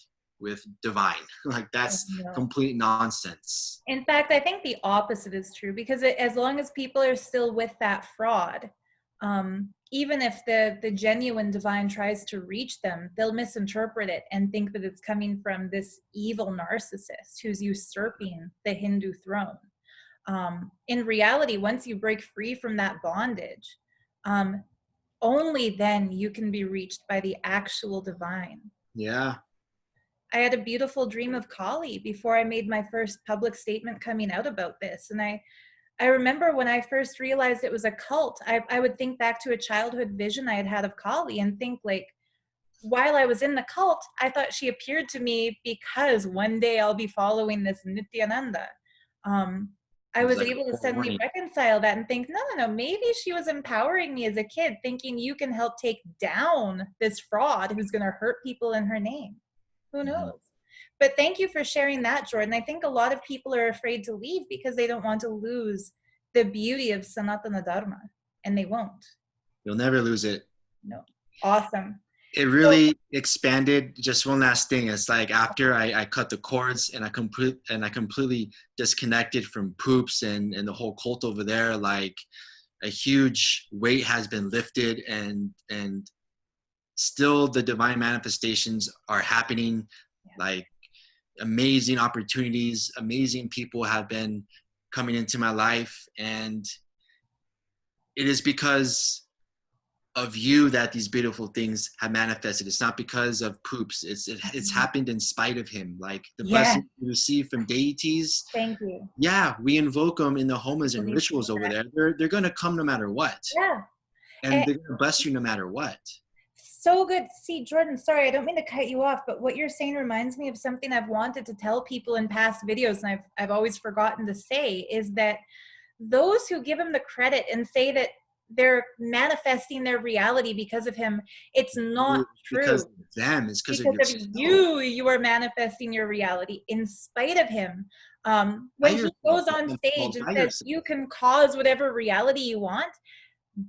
divine. Like that's complete nonsense.
In fact, I think the opposite is true, because as long as people are still with that fraud, even if the genuine divine tries to reach them, they'll misinterpret it and think that it's coming from this evil narcissist who's usurping the Hindu throne. In reality, once you break free from that bondage, only then you can be reached by the actual divine.
Yeah.
I had a beautiful dream of Kali before I made my first public statement coming out about this. And I remember when I first realized it was a cult, I would think back to a childhood vision I had had of Kali and think, like, while I was in the cult, I thought she appeared to me because one day I'll be following this Nithyananda. I was able to suddenly reconcile that and think, no, maybe she was empowering me as a kid, thinking you can help take down this fraud who's going to hurt people in her name. Who knows? But thank you for sharing that, Jordan. I think a lot of people are afraid to leave because they don't want to lose the beauty of Sanatana Dharma, and they won't.
You'll never lose it.
No. Awesome.
It really expanded. Just one last thing. It's like after I cut the cords and I completely disconnected from poops and the whole cult over there, like a huge weight has been lifted, and still the divine manifestations are happening. Like amazing opportunities, amazing people have been coming into my life, and it is because of you that these beautiful things have manifested. It's not because of poops. It's happened in spite of him. Like the blessings we receive from deities.
Thank you.
Yeah, we invoke them in the homas and rituals over there. They're gonna come no matter what.
Yeah.
And they're gonna bless you no matter what.
So good. See, Jordan, sorry, I don't mean to cut you off, but what you're saying reminds me of something I've wanted to tell people in past videos, and I've always forgotten to say, is that those who give him the credit and say that they're manifesting their reality because of him, it's not true.
Because of them, it's because of
you. You are manifesting your reality in spite of him. When he goes on stage and says you can cause whatever reality you want,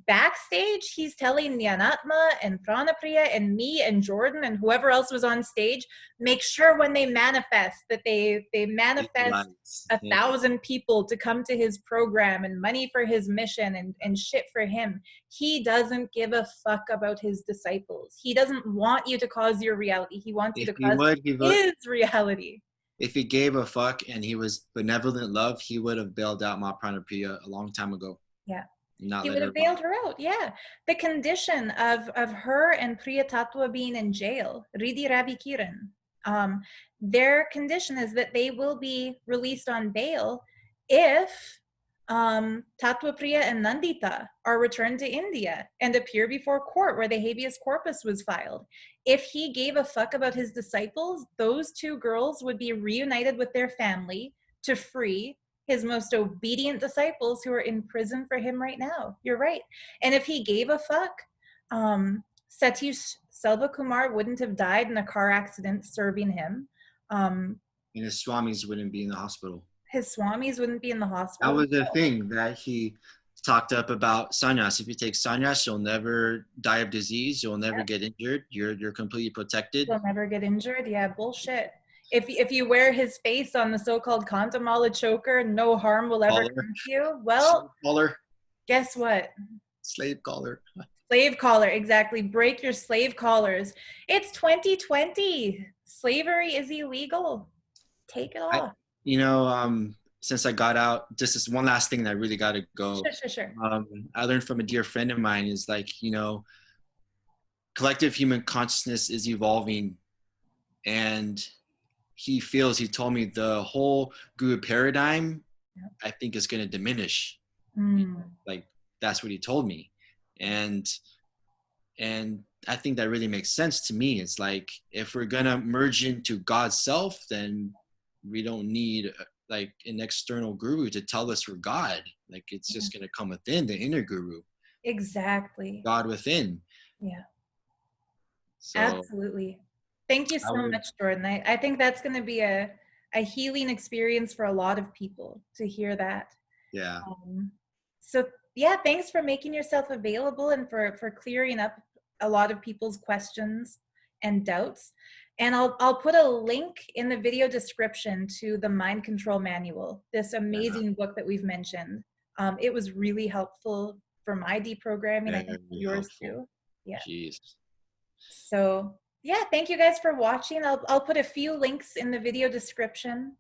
backstage he's telling Nyanatma and Pranapriya and me and Jordan and whoever else was on stage, make sure when they manifest that they manifest 1,000 people to come to his program and money for his mission and shit for him. He doesn't give a fuck about his disciples. He doesn't want you to cause your reality. He wants you to cause his reality.
If he gave a fuck and he was benevolent love, he would have bailed out Ma Pranapriya a long time ago.
Yeah. He would have bailed her out, yeah. The condition of her and Priya Tattva being in jail, Riddhi Ravi Kiran, their condition is that they will be released on bail if Tattva Priya and Nandita are returned to India and appear before court where the habeas corpus was filed. If he gave a fuck about his disciples, those two girls would be reunited with their family to free his most obedient disciples who are in prison for him right now. You're right. And if he gave a fuck, Satish Selvakumar wouldn't have died in a car accident serving him.
And his swamis wouldn't be in the hospital.
His swamis wouldn't be in the hospital.
That was the thing that he talked up about sannyas. If you take sannyas, you'll never die of disease. You'll never get injured. You're completely protected.
You'll never get injured. Yeah, bullshit. If you wear his face on the so-called Kantamala choker, no harm will ever come to you. Well, guess what?
Slave collar.
Slave collar, exactly. Break your slave collars. It's 2020. Slavery is illegal. Take it off.
since I got out, just this one last thing that I really got to go.
Sure.
I learned from a dear friend of mine is like, you know, collective human consciousness is evolving, and he told me the whole guru paradigm, I think, is going to diminish. Like, that's what he told me. And I think that really makes sense to me. It's like, if we're going to merge into God's self, then we don't need like an external guru to tell us we're God. Like, it's just going to come within, the inner guru.
Exactly.
God within.
Yeah.
So
absolutely. Thank you so much, Jordan. I think that's going to be a healing experience for a lot of people to hear that.
Yeah.
So yeah, thanks for making yourself available and for clearing up a lot of people's questions and doubts. And I'll put a link in the video description to the Mind Control Manual, this amazing book that we've mentioned. It was really helpful for my deprogramming. I think yours too. Yeah.
Jeez.
So yeah, thank you guys for watching. I'll put a few links in the video description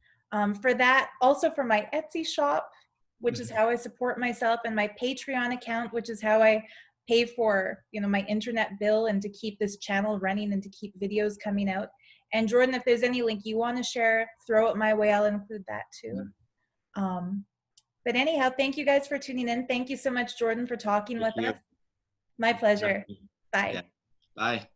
for that. Also for my Etsy shop, which is how I support myself, and my Patreon account, which is how I pay for, you know, my internet bill and to keep this channel running and to keep videos coming out. And Jordan, if there's any link you want to share, throw it my way. I'll include that too. But anyhow, thank you guys for tuning in. Thank you so much, Jordan, for talking with us. My pleasure. Bye.
Yeah. Bye.